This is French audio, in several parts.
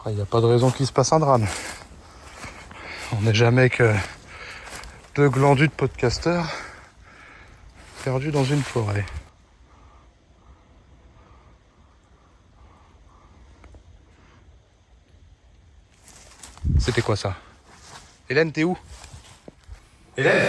Il n'y a pas de raison qu'il se passe un drame. On n'est jamais que deux glandus de podcasteurs perdus dans une forêt. C'était quoi ça? Hélène, t'es où? Hélène?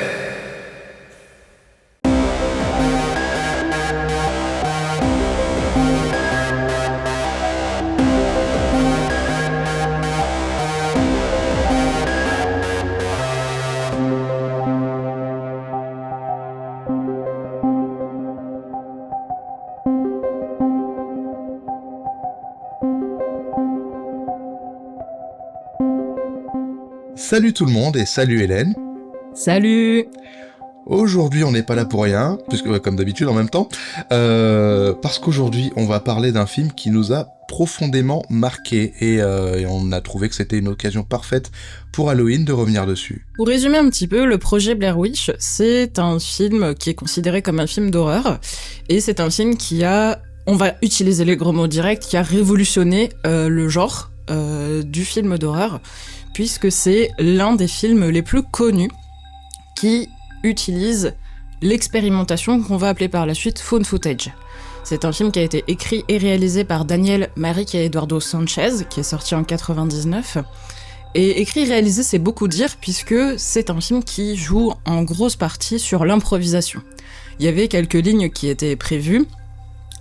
Salut tout le monde et salut Hélène. Salut! Aujourd'hui on n'est pas là pour rien, puisque comme d'habitude en même temps, parce qu'aujourd'hui on va parler d'un film qui nous a profondément marqué et on a trouvé que c'était une occasion parfaite pour Halloween de revenir dessus. Pour résumer un petit peu, le projet Blair Witch, c'est un film qui est considéré comme un film d'horreur, et c'est un film qui a, on va utiliser les gros mots directs, qui a révolutionné le genre du film d'horreur, puisque c'est l'un des films les plus connus qui utilise l'expérimentation qu'on va appeler par la suite found footage. C'est un film qui a été écrit et réalisé par Daniel Myrick et Eduardo Sanchez, qui est sorti en 99. Et écrit et réalisé, c'est beaucoup dire, puisque c'est un film qui joue en grosse partie sur l'improvisation. Il y avait quelques lignes qui étaient prévues,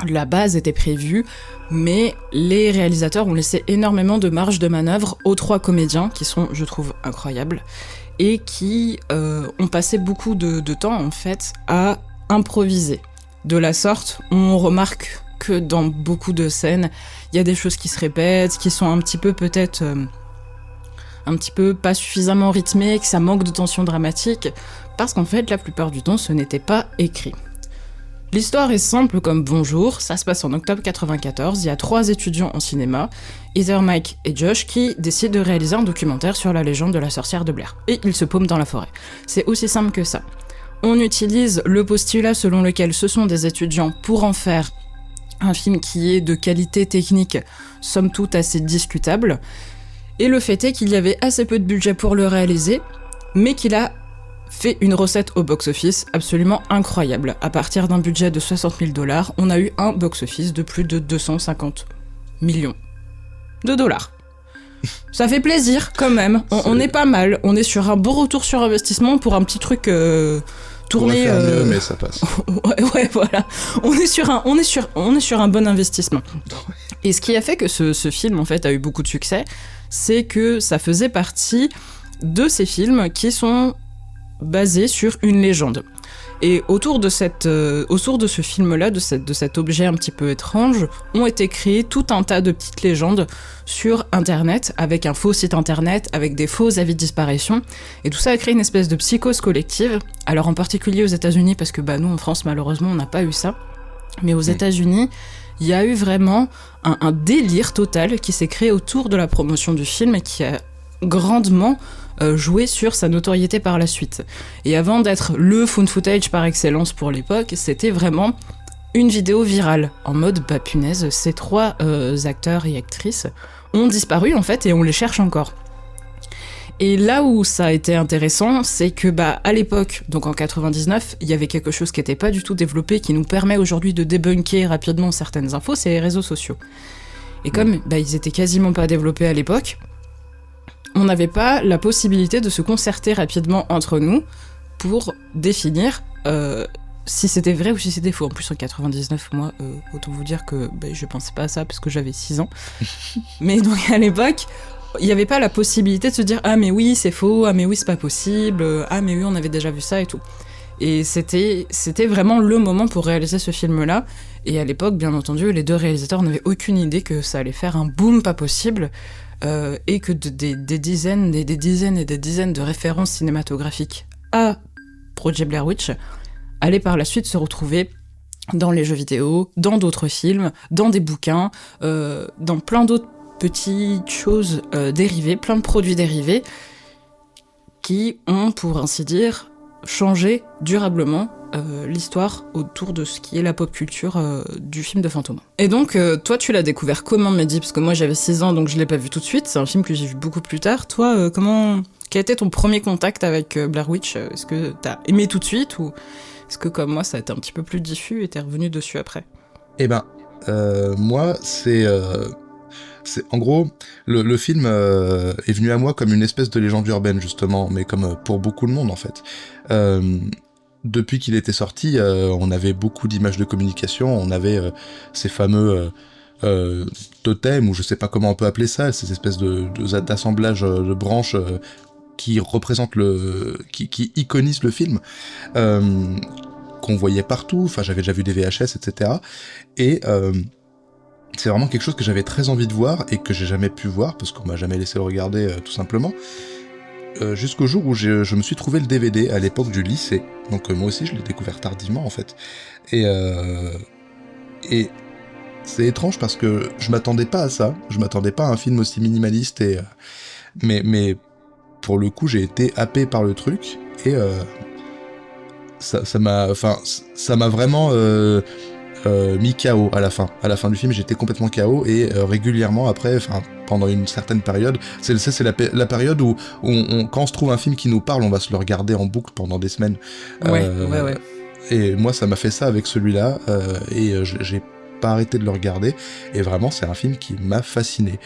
la base était prévue, mais les réalisateurs ont laissé énormément de marge de manœuvre aux trois comédiens, qui sont, je trouve, incroyables, et qui ont passé beaucoup de temps, en fait, à improviser. De la sorte, on remarque que dans beaucoup de scènes, il y a des choses qui se répètent, qui sont un petit peu peut-être... un petit peu pas suffisamment rythmées, que ça manque de tension dramatique, parce qu'en fait, la plupart du temps, ce n'était pas écrit. L'histoire est simple comme bonjour, ça se passe en octobre 94, il y a 3 étudiants en cinéma, Heather, Mike et Josh, qui décident de réaliser un documentaire sur la légende de la sorcière de Blair. Et ils se paument dans la forêt. C'est aussi simple que ça. On utilise le postulat selon lequel ce sont des étudiants pour en faire un film qui est de qualité technique, somme toute assez discutable. Et le fait est qu'il y avait assez peu de budget pour le réaliser, mais qu'il a fait une recette au box-office absolument incroyable. À partir d'un budget de 60 000 $, on a eu un box-office de plus de 250 millions de dollars. Ça fait plaisir, quand même. On est pas mal. On est sur un bon retour sur investissement pour un petit truc tourné... On va faire mieux, mais ça passe. ouais, voilà. On est sur un bon investissement. Et ce qui a fait que ce film, en fait, a eu beaucoup de succès, c'est que ça faisait partie de ces films qui sont basé sur une légende. Et autour de ce film-là, de cet objet un petit peu étrange, ont été créées tout un tas de petites légendes sur Internet, avec un faux site Internet, avec des faux avis de disparition, et tout ça a créé une espèce de psychose collective, alors en particulier aux États-Unis, parce que nous en France malheureusement on n'a pas eu ça, mais aux États-Unis, il y a eu vraiment un délire total qui s'est créé autour de la promotion du film et qui a grandement joué sur sa notoriété par la suite. Et avant d'être le found footage par excellence pour l'époque, c'était vraiment une vidéo virale, en mode punaise, ces 3 acteurs et actrices ont disparu en fait et on les cherche encore. Et là où ça a été intéressant, c'est que à l'époque, donc en 99, il y avait quelque chose qui n'était pas du tout développé, qui nous permet aujourd'hui de débunker rapidement certaines infos, c'est les réseaux sociaux. Et comme ils étaient quasiment pas développés à l'époque, on n'avait pas la possibilité de se concerter rapidement entre nous pour définir si c'était vrai ou si c'était faux. En plus, en 99, moi, autant vous dire que je pensais pas à ça parce que j'avais 6 ans. Mais donc, à l'époque, il n'y avait pas la possibilité de se dire « Ah, mais oui, c'est faux. Ah, mais oui, c'est pas possible. Ah, mais oui, on avait déjà vu ça et tout. » Et c'était vraiment le moment pour réaliser ce film-là. Et à l'époque, bien entendu, les 2 réalisateurs n'avaient aucune idée que ça allait faire un boom pas possible. Et que des dizaines et des dizaines de références cinématographiques à Projet Blair Witch allaient par la suite se retrouver dans les jeux vidéo, dans d'autres films, dans des bouquins, dans plein d'autres petites choses dérivées, plein de produits dérivés qui ont, pour ainsi dire, changé durablement l'histoire autour de ce qui est la pop culture du film de Fantôme. Et donc, toi, tu l'as découvert comment, Mehdi? Parce que moi, j'avais 6 ans, donc je l'ai pas vu tout de suite. C'est un film que j'ai vu beaucoup plus tard. Toi, quel était ton premier contact avec Blair Witch? Est-ce que t'as aimé tout de suite, ou est-ce que, comme moi, ça a été un petit peu plus diffus et t'es revenu dessus après? Eh ben, moi, c'est en gros, le film est venu à moi comme une espèce de légende urbaine, justement, mais comme pour beaucoup de monde, en fait. Depuis qu'il était sorti, on avait beaucoup d'images de communication, on avait ces fameux totems, ou je sais pas comment on peut appeler ça, ces espèces d'assemblage de branches qui représentent qui iconisent le film, qu'on voyait partout, enfin j'avais déjà vu des VHS, etc. Et c'est vraiment quelque chose que j'avais très envie de voir et que j'ai jamais pu voir, parce qu'on m'a jamais laissé le regarder, tout simplement. Jusqu'au jour où je me suis trouvé le DVD à l'époque du lycée. Donc moi aussi je l'ai découvert tardivement en fait. Et c'est étrange parce que je m'attendais pas à ça. Je m'attendais pas à un film aussi minimaliste mais pour le coup j'ai été happé par le truc et ça m'a vraiment mis KO à la fin. À la fin du film, j'étais complètement KO et régulièrement après, pendant une certaine période, c'est la période où quand on se trouve un film qui nous parle, on va se le regarder en boucle pendant des semaines. Ouais. Et moi, ça m'a fait ça avec celui-là et j'ai pas arrêté de le regarder. Et vraiment, c'est un film qui m'a fasciné.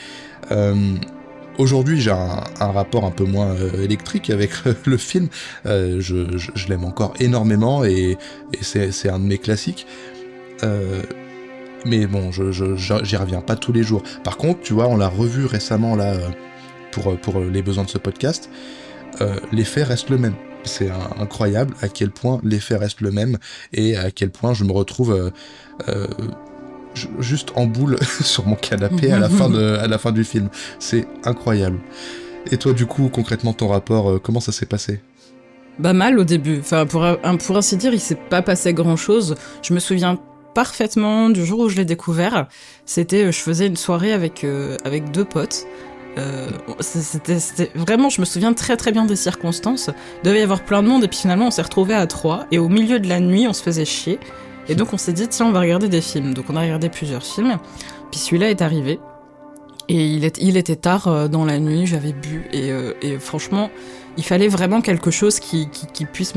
Aujourd'hui, j'ai un rapport un peu moins électrique avec le film. Je l'aime encore énormément et c'est un de mes classiques. Mais bon, j'y reviens pas tous les jours. Par contre, tu vois, on l'a revu récemment là pour les besoins de ce podcast. L'effet reste le même. C'est incroyable à quel point l'effet reste le même et à quel point je me retrouve juste en boule sur mon canapé à la fin du film. C'est incroyable. Et toi, du coup, concrètement, ton rapport, comment ça s'est passé ? Bah mal au début. Enfin, pour ainsi dire, il s'est pas passé grand-chose. Je me souviens parfaitement du jour où je l'ai découvert. Je faisais une soirée avec 2 potes. C'était vraiment, je me souviens très très bien des circonstances. Il devait y avoir plein de monde et puis finalement on s'est retrouvés à 3 et au milieu de la nuit on se faisait chier. Et donc on s'est dit tiens on va regarder des films. Donc on a regardé plusieurs films. Puis celui-là est arrivé. Et il était tard dans la nuit, j'avais bu et franchement il fallait vraiment quelque chose qui puisse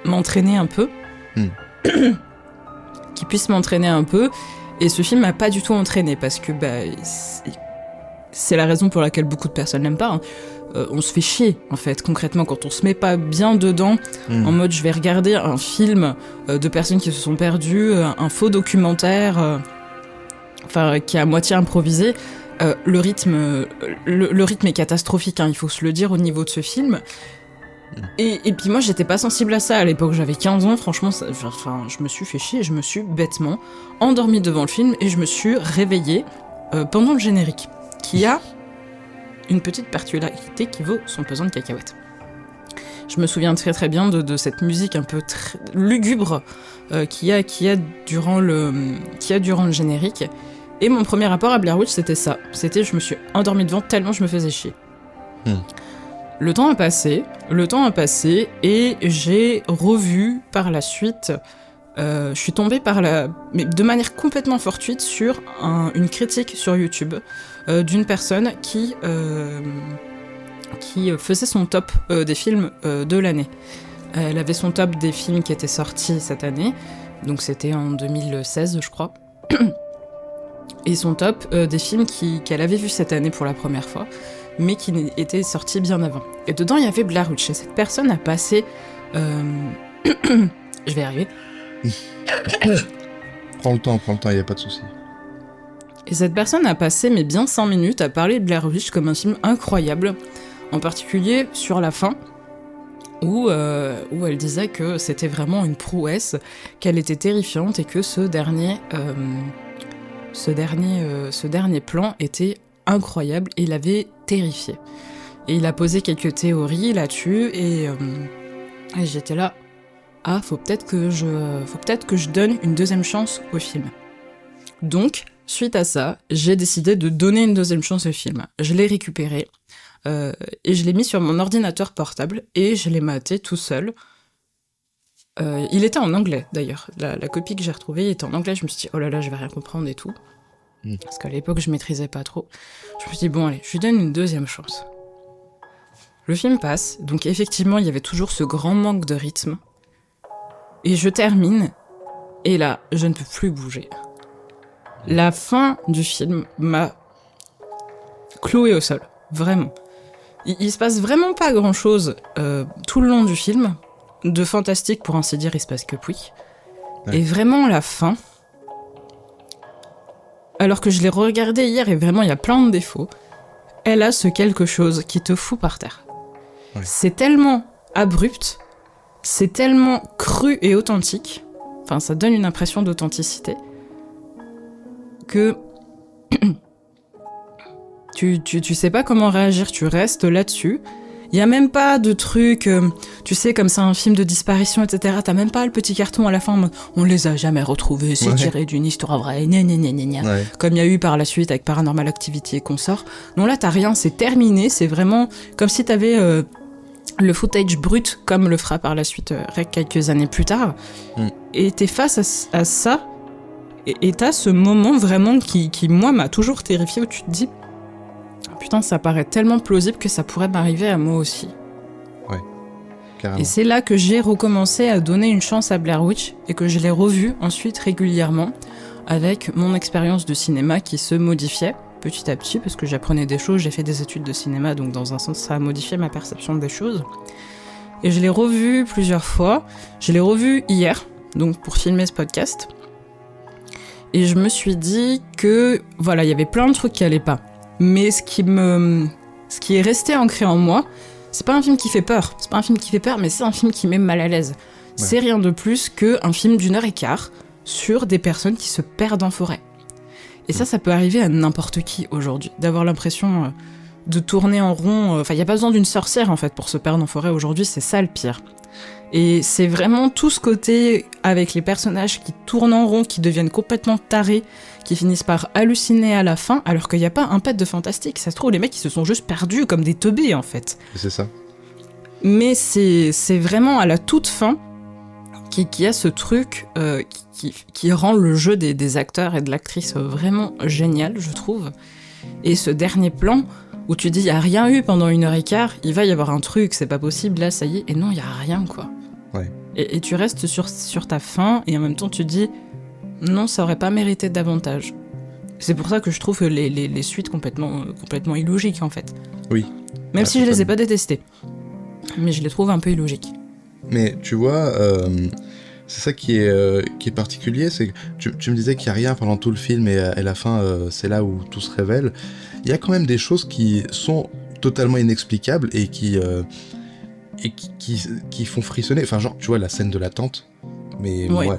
m'entraîner un peu. Qui puisse m'entraîner un peu. Et ce film m'a pas du tout entraîné parce que c'est la raison pour laquelle beaucoup de personnes l'aiment pas. On se fait chier, en fait, concrètement, quand on se met pas bien dedans, en mode je vais regarder un film de personnes qui se sont perdues, un faux documentaire, qui est à moitié improvisé. Le rythme est catastrophique, hein, il faut se le dire au niveau de ce film. Et puis moi, j'étais pas sensible à ça à l'époque, j'avais 15 ans, franchement, je me suis fait chier, je me suis bêtement endormie devant le film et je me suis réveillée pendant le générique, qui a une petite particularité qui vaut son pesant de cacahuètes. Je me souviens très très bien de cette musique un peu lugubre qu'il y a durant le générique. Et mon premier rapport à Blair Witch, c'était ça. C'était je me suis endormie devant tellement je me faisais chier. Le temps a passé et j'ai revu par la suite. Je suis tombée mais de manière complètement fortuite sur une critique sur YouTube d'une personne qui faisait son top des films de l'année. Elle avait son top des films qui étaient sortis cette année, donc c'était en 2016 je crois, et son top des films qu'elle avait vus cette année pour la première fois, mais qui étaient sortis bien avant. Et dedans il y avait Blair Witch, et cette personne a passé... Je vais y arriver. Prends le temps, y a pas de souci. Et cette personne a passé bien 5 minutes à parler de Blair Witch comme un film incroyable, en particulier sur la fin, où elle disait que c'était vraiment une prouesse, qu'elle était terrifiante et que ce dernier plan était incroyable et l'avait terrifié. Et il a posé quelques théories là-dessus et j'étais là. Ah, faut peut-être que je donne une deuxième chance au film. Donc, suite à ça, j'ai décidé de donner une deuxième chance au film. Je l'ai récupéré et je l'ai mis sur mon ordinateur portable et je l'ai maté tout seul Il était en anglais, d'ailleurs. La copie que j'ai retrouvée était en anglais. Je me suis dit, oh là là, je vais rien comprendre et tout. Parce qu'à l'époque, je maîtrisais pas trop. Je me suis dit, bon, allez, je lui donne une deuxième chance. Le film passe, donc effectivement, il y avait toujours ce grand manque de rythme. Et je termine, et là, je ne peux plus bouger. La fin du film m'a cloué au sol, vraiment. Il se passe vraiment pas grand-chose tout le long du film. De fantastique, pour ainsi dire, il se passe que oui. Ouais. Et vraiment, la fin... Alors que je l'ai regardée hier, et vraiment, il y a plein de défauts, elle a ce quelque chose qui te fout par terre. Ouais. C'est tellement abrupt, c'est tellement cru et authentique, enfin, ça donne une impression d'authenticité, que... tu sais pas comment réagir, tu restes là-dessus. Il y a même pas de truc, tu sais, comme c'est un film de disparition, etc. T'as même pas le petit carton à la fin, on les a jamais retrouvés, c'est tiré d'une histoire vraie, ouais. Comme il y a eu par la suite avec Paranormal Activity et consorts. Non, là, t'as rien, c'est terminé, c'est vraiment comme si t'avais le footage brut, comme le fera par la suite Rec quelques années plus tard. Et t'es face à ça, et t'as ce moment vraiment qui, moi, m'a toujours terrifié, où tu te dis... Putain, ça paraît tellement plausible que ça pourrait m'arriver à moi aussi. Ouais, carrément. Et c'est là que j'ai recommencé à donner une chance à Blair Witch et que je l'ai revu ensuite régulièrement avec mon expérience de cinéma qui se modifiait petit à petit parce que j'apprenais des choses, j'ai fait des études de cinéma, donc dans un sens ça a modifié ma perception des choses. Et je l'ai revu plusieurs fois. Je l'ai revu hier, donc pour filmer ce podcast. Et je me suis dit que, voilà, il y avait plein de trucs qui allaient pas. Mais ce qui est resté ancré en moi, c'est pas un film qui fait peur. C'est pas un film qui fait peur, mais c'est un film qui met mal à l'aise. Ouais. C'est rien de plus qu'un film d'1h15 sur des personnes qui se perdent en forêt. Et ça peut arriver à n'importe qui aujourd'hui, d'avoir l'impression de tourner en rond. Enfin, il n'y a pas besoin d'une sorcière, en fait, pour se perdre en forêt aujourd'hui, c'est ça le pire. Et c'est vraiment tout ce côté avec les personnages qui tournent en rond, qui deviennent complètement tarés, qui finissent par halluciner à la fin, alors qu'il n'y a pas un pet de fantastique. Ça se trouve, les mecs, ils se sont juste perdus comme des teubés, en fait. C'est ça. Mais c'est vraiment à la toute fin qui a ce truc qui rend le jeu des acteurs et de l'actrice vraiment génial, je trouve. Et ce dernier plan... où tu dis, il n'y a rien eu pendant 1h15, il va y avoir un truc, c'est pas possible, là, ça y est, et non, il n'y a rien, quoi. Ouais. Et tu restes sur ta faim, et en même temps, tu dis, non, ça aurait pas mérité davantage. C'est pour ça que je trouve que les suites complètement illogiques, en fait. Oui. Même si je les ai pas détestées. Mais je les trouve un peu illogiques. Mais tu vois, c'est ça qui est particulier, c'est que tu me disais qu'il n'y a rien pendant tout le film, et à la fin, c'est là où tout se révèle. Il y a quand même des choses qui sont totalement inexplicables et qui font frissonner. Enfin, genre, tu vois, la scène de la tente, mais ouais. Moi,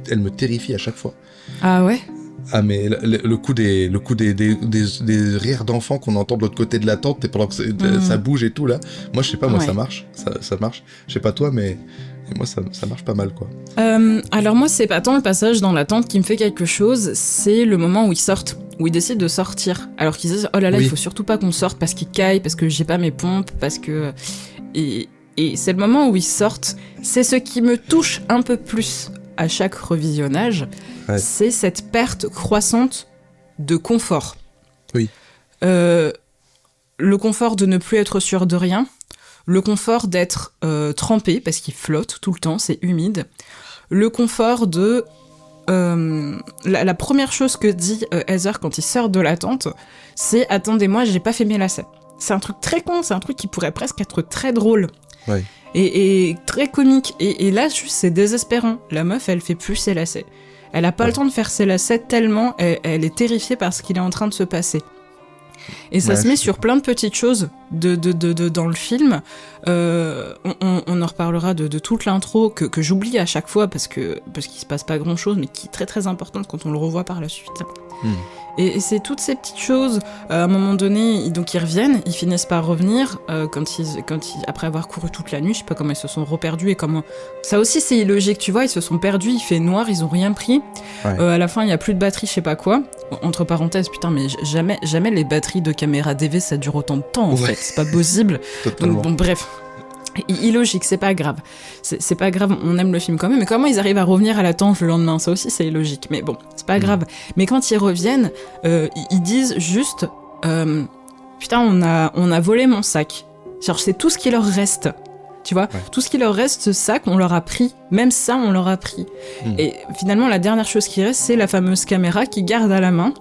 elle me terrifie à chaque fois. Ah ouais? Ah, mais le coup des rires d'enfants qu'on entend de l'autre côté de la tente et pendant que ça bouge et tout, là. Moi, je sais pas, moi, ça marche. Ça marche. Je sais pas toi, mais moi, ça marche pas mal, quoi. Alors moi, c'est pas tant le passage dans la tente qui me fait quelque chose, c'est le moment où ils sortent, où ils décident de sortir. Alors qu'ils disent, oh là là, il faut surtout pas qu'on sorte parce qu'ils caillent, parce que j'ai pas mes pompes, parce que... Et c'est le moment où ils sortent. C'est ce qui me touche un peu plus à chaque revisionnage, c'est cette perte croissante de confort. Oui. Le confort de ne plus être sûr de rien, le confort d'être trempé, parce qu'il flotte tout le temps, c'est humide, le confort de... la première chose que dit Heather quand il sort de la tente, c'est « Attendez-moi, j'ai pas fait mes lacets ». C'est un truc très con, c'est un truc qui pourrait presque être très drôle. Ouais. Et très comique. Et là, juste, c'est désespérant. La meuf, elle fait plus ses lacets. Elle a pas le temps de faire ses lacets tellement elle est terrifiée par ce qu'il est en train de se passer. Et ça se met sur plein de petites choses dans le film. On en reparlera de toute l'intro que j'oublie à chaque fois parce qu'il se passe pas grand chose, mais qui est très très importante quand on le revoit par la suite. Et c'est toutes ces petites choses. À un moment donné, ils reviennent, ils finissent par revenir quand ils, après avoir couru toute la nuit. Je sais pas comment ils se sont reperdus et comment. Ça aussi, c'est illogique, tu vois. Ils se sont perdus, il fait noir, ils ont rien pris. Ouais. À la fin, il y a plus de batterie, je sais pas quoi. Entre parenthèses, putain, mais jamais les batteries de caméra DV ça dure autant de temps en fait. C'est pas possible. Donc bon, bref. illogique, c'est pas grave. C'est pas grave, on aime le film quand même, mais comment ils arrivent à revenir à la tente le lendemain, ça aussi c'est illogique, mais bon, c'est pas grave. Mais quand ils reviennent, ils disent juste putain, on a volé mon sac. Genre, c'est tout ce qui leur reste. Tu vois, tout ce qui leur reste, ce sac, on leur a pris. Même ça, on leur a pris. Et finalement, la dernière chose qui reste, c'est la fameuse caméra qu'ils gardent à la main.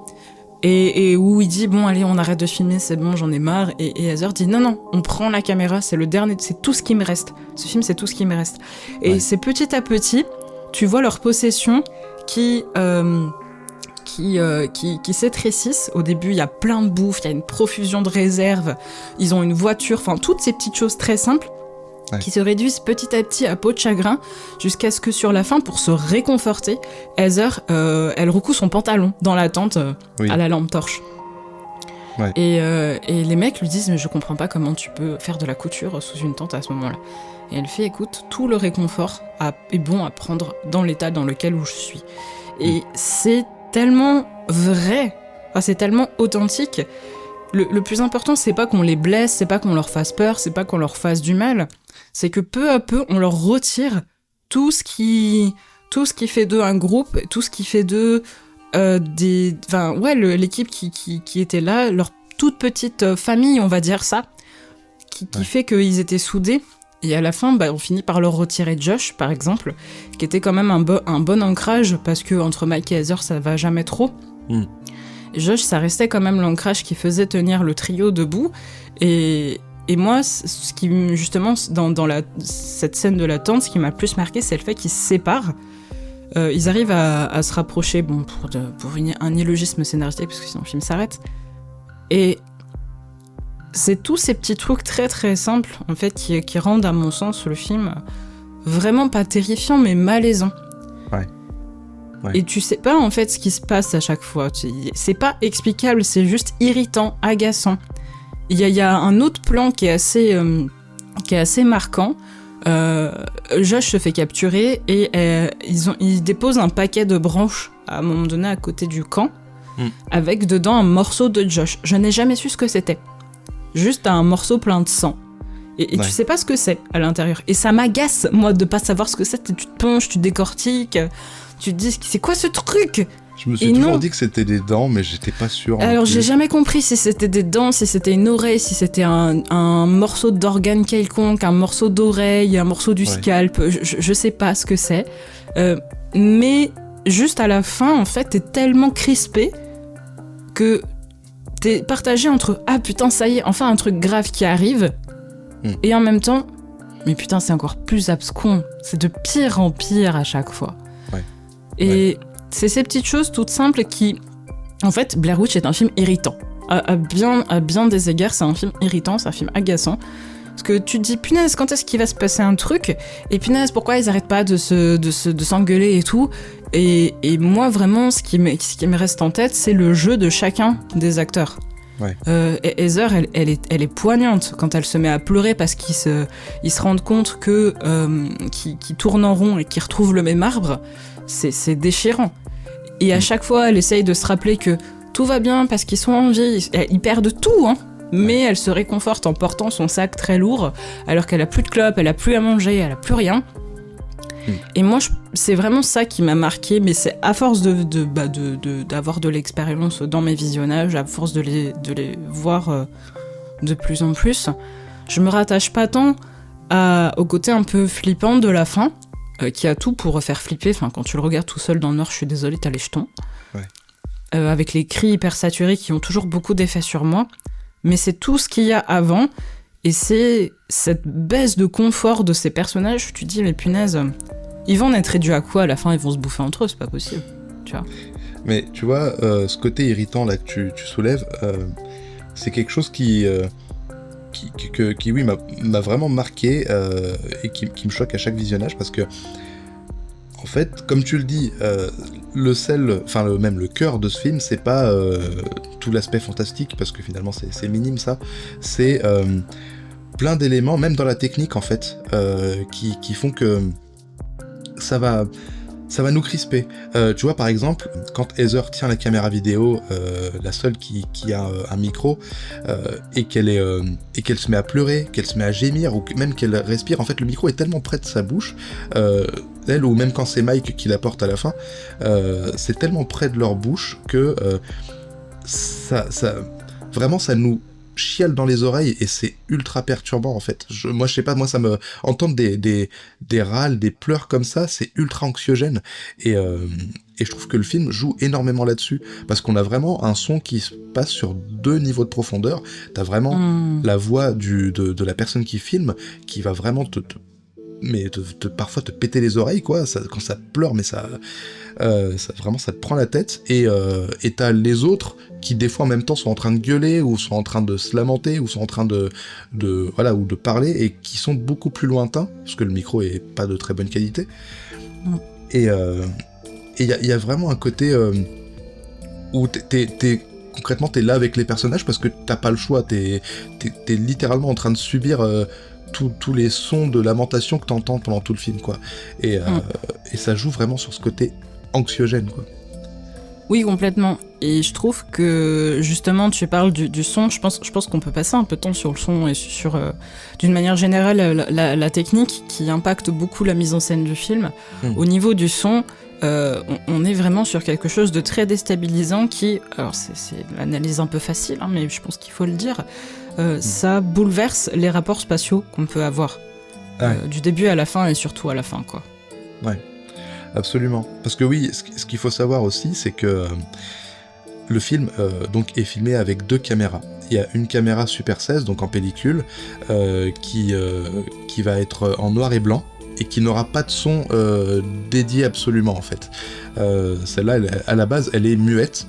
Et où il dit, bon, allez, on arrête de filmer, c'est bon, j'en ai marre. Et Heather dit, non, on prend la caméra, c'est le dernier, c'est tout ce qui me reste. Ce film, c'est tout ce qui me reste. Et c'est petit à petit, tu vois leur possession qui s'étrécissent. Au début, il y a plein de bouffe, il y a une profusion de réserves, ils ont une voiture, enfin, toutes ces petites choses très simples qui se réduisent petit à petit à peau de chagrin, jusqu'à ce que sur la fin, pour se réconforter, Heather, elle recoue son pantalon dans la tente à la lampe torche. Et les mecs lui disent, mais je comprends pas comment tu peux faire de la couture sous une tente à ce moment-là. Et elle fait, écoute, tout le réconfort est bon à prendre dans l'état dans lequel où je suis. Et c'est tellement vrai, enfin, c'est tellement authentique. Le plus important, c'est pas qu'on les blesse, c'est pas qu'on leur fasse peur, c'est pas qu'on leur fasse du mal. C'est que peu à peu, on leur retire tout ce qui fait d'eux un groupe, tout ce qui fait d'eux l'équipe qui était là, leur toute petite famille, on va dire ça, qui fait qu'ils étaient soudés. Et à la fin, on finit par leur retirer Josh, par exemple, qui était quand même un bon ancrage, parce que entre Mike et Heather, ça va jamais trop. Josh, ça restait quand même l'ancrage qui faisait tenir le trio debout. Et moi, ce qui, justement, dans cette scène de la tente, ce qui m'a le plus marqué, c'est le fait qu'ils se séparent. Ils arrivent à se rapprocher, pour un illogisme scénaristique, parce que sinon le film s'arrête. Et c'est tous ces petits trucs très très simples, en fait, qui rendent, à mon sens, le film vraiment pas terrifiant, mais malaisant. Et tu sais pas, en fait, ce qui se passe à chaque fois. C'est pas explicable, c'est juste irritant, agaçant. Il y a un autre plan qui est assez marquant. Josh se fait capturer et ils déposent un paquet de branches à un moment donné à côté du camp, avec dedans un morceau de Josh. Je n'ai jamais su ce que c'était. Juste un morceau plein de sang. Et tu sais pas ce que c'est à l'intérieur. Et ça m'agace, moi, de pas savoir ce que c'est. Tu te penches, tu décortiques, tu te dis, c'est quoi ce truc ? Je me suis toujours dit que c'était des dents, mais j'étais pas sûr. Alors, j'ai jamais compris si c'était des dents, si c'était une oreille, si c'était un morceau d'organe quelconque, un morceau d'oreille, un morceau du scalp. Je sais pas ce que c'est. Mais juste à la fin, en fait, t'es tellement crispé que t'es partagé entre « Ah putain, ça y est, enfin un truc grave qui arrive », et en même temps « Mais putain, c'est encore plus abscon, c'est de pire en pire à chaque fois. » Et c'est ces petites choses toutes simples qui... En fait, Blair Witch est un film irritant. À bien des égards, c'est un film irritant, c'est un film agaçant. Parce que tu te dis, punaise, quand est-ce qu'il va se passer un truc ? Et punaise, pourquoi ils arrêtent pas de s'engueuler et tout ? Et moi, vraiment, ce qui me reste en tête, c'est le jeu de chacun des acteurs. Et Heather, elle est poignante quand elle se met à pleurer parce qu'ils se rendent compte qu'ils tournent en rond et qu'ils retrouvent le même arbre. C'est déchirant. Et à chaque fois, elle essaye de se rappeler que tout va bien parce qu'ils sont en vie. Ils perdent tout, hein. Mais elle se réconforte en portant son sac très lourd, alors qu'elle a plus de clopes, elle a plus à manger, elle a plus rien. Et moi, c'est vraiment ça qui m'a marqué, mais c'est à force d'avoir de l'expérience dans mes visionnages, à force de les voir de plus en plus, je me rattache pas tant au côté un peu flippant de la fin, qui a tout pour faire flipper. Enfin, quand tu le regardes tout seul dans le noir, je suis désolée, t'as les jetons. Avec les cris hyper saturés qui ont toujours beaucoup d'effet sur moi. Mais c'est tout ce qu'il y a avant, et c'est cette baisse de confort de ces personnages. Tu te dis, mais punaise, ils vont en être réduits à quoi à la fin ? Ils vont se bouffer entre eux, c'est pas possible, tu vois. Mais tu vois, ce côté irritant là que tu soulèves, c'est quelque chose qui oui, m'a vraiment marqué et qui me choque à chaque visionnage, parce que en fait, comme tu le dis, le sel, enfin même le cœur de ce film, c'est pas tout l'aspect fantastique, parce que finalement c'est minime ça, c'est plein d'éléments, même dans la technique en fait, qui font que ça va ça va nous crisper. Tu vois, par exemple, quand Heather tient la caméra vidéo, la seule qui a un micro, et qu'elle se met à pleurer, qu'elle se met à gémir, ou même qu'elle respire, en fait, le micro est tellement près de sa bouche, elle, ou même quand c'est Mike qui la porte à la fin, c'est tellement près de leur bouche que vraiment, ça nous chiale dans les oreilles et c'est ultra perturbant en fait. Moi je sais pas, moi ça me entendre des râles, des pleurs comme ça, c'est ultra anxiogène et je trouve que le film joue énormément là-dessus parce qu'on a vraiment un son qui se passe sur 2 niveaux de profondeur. T'as vraiment la voix de la personne qui filme qui va vraiment parfois te péter les oreilles quoi, quand ça pleure, mais ça vraiment ça te prend la tête et t'as les autres qui des fois en même temps sont en train de gueuler ou sont en train de se lamenter ou sont en train de voilà, ou de parler et qui sont beaucoup plus lointains parce que le micro est pas de très bonne qualité et il y a vraiment un côté où concrètement t'es là avec les personnages parce que t'as pas le choix, t'es littéralement en train de subir tous les sons de lamentation que t'entends pendant tout le film quoi et ça joue vraiment sur ce côté anxiogène quoi. Oui, complètement. Et je trouve que, justement, tu parles du son. Je pense qu'on peut passer un peu de temps sur le son et sur, d'une manière générale, la technique qui impacte beaucoup la mise en scène du film. Au niveau du son, on est vraiment sur quelque chose de très déstabilisant qui... Alors, c'est l'analyse un peu facile, hein, mais je pense qu'il faut le dire. Ça bouleverse les rapports spatiaux qu'on peut avoir. Du début à la fin et surtout à la fin, quoi. Ouais. Absolument. Parce que oui, ce qu'il faut savoir aussi, c'est que le film donc est filmé avec 2 caméras. Il y a une caméra Super 16, donc en pellicule, qui va être en noir et blanc, et qui n'aura pas de son dédié absolument, en fait. Celle-là, à la base, elle est muette,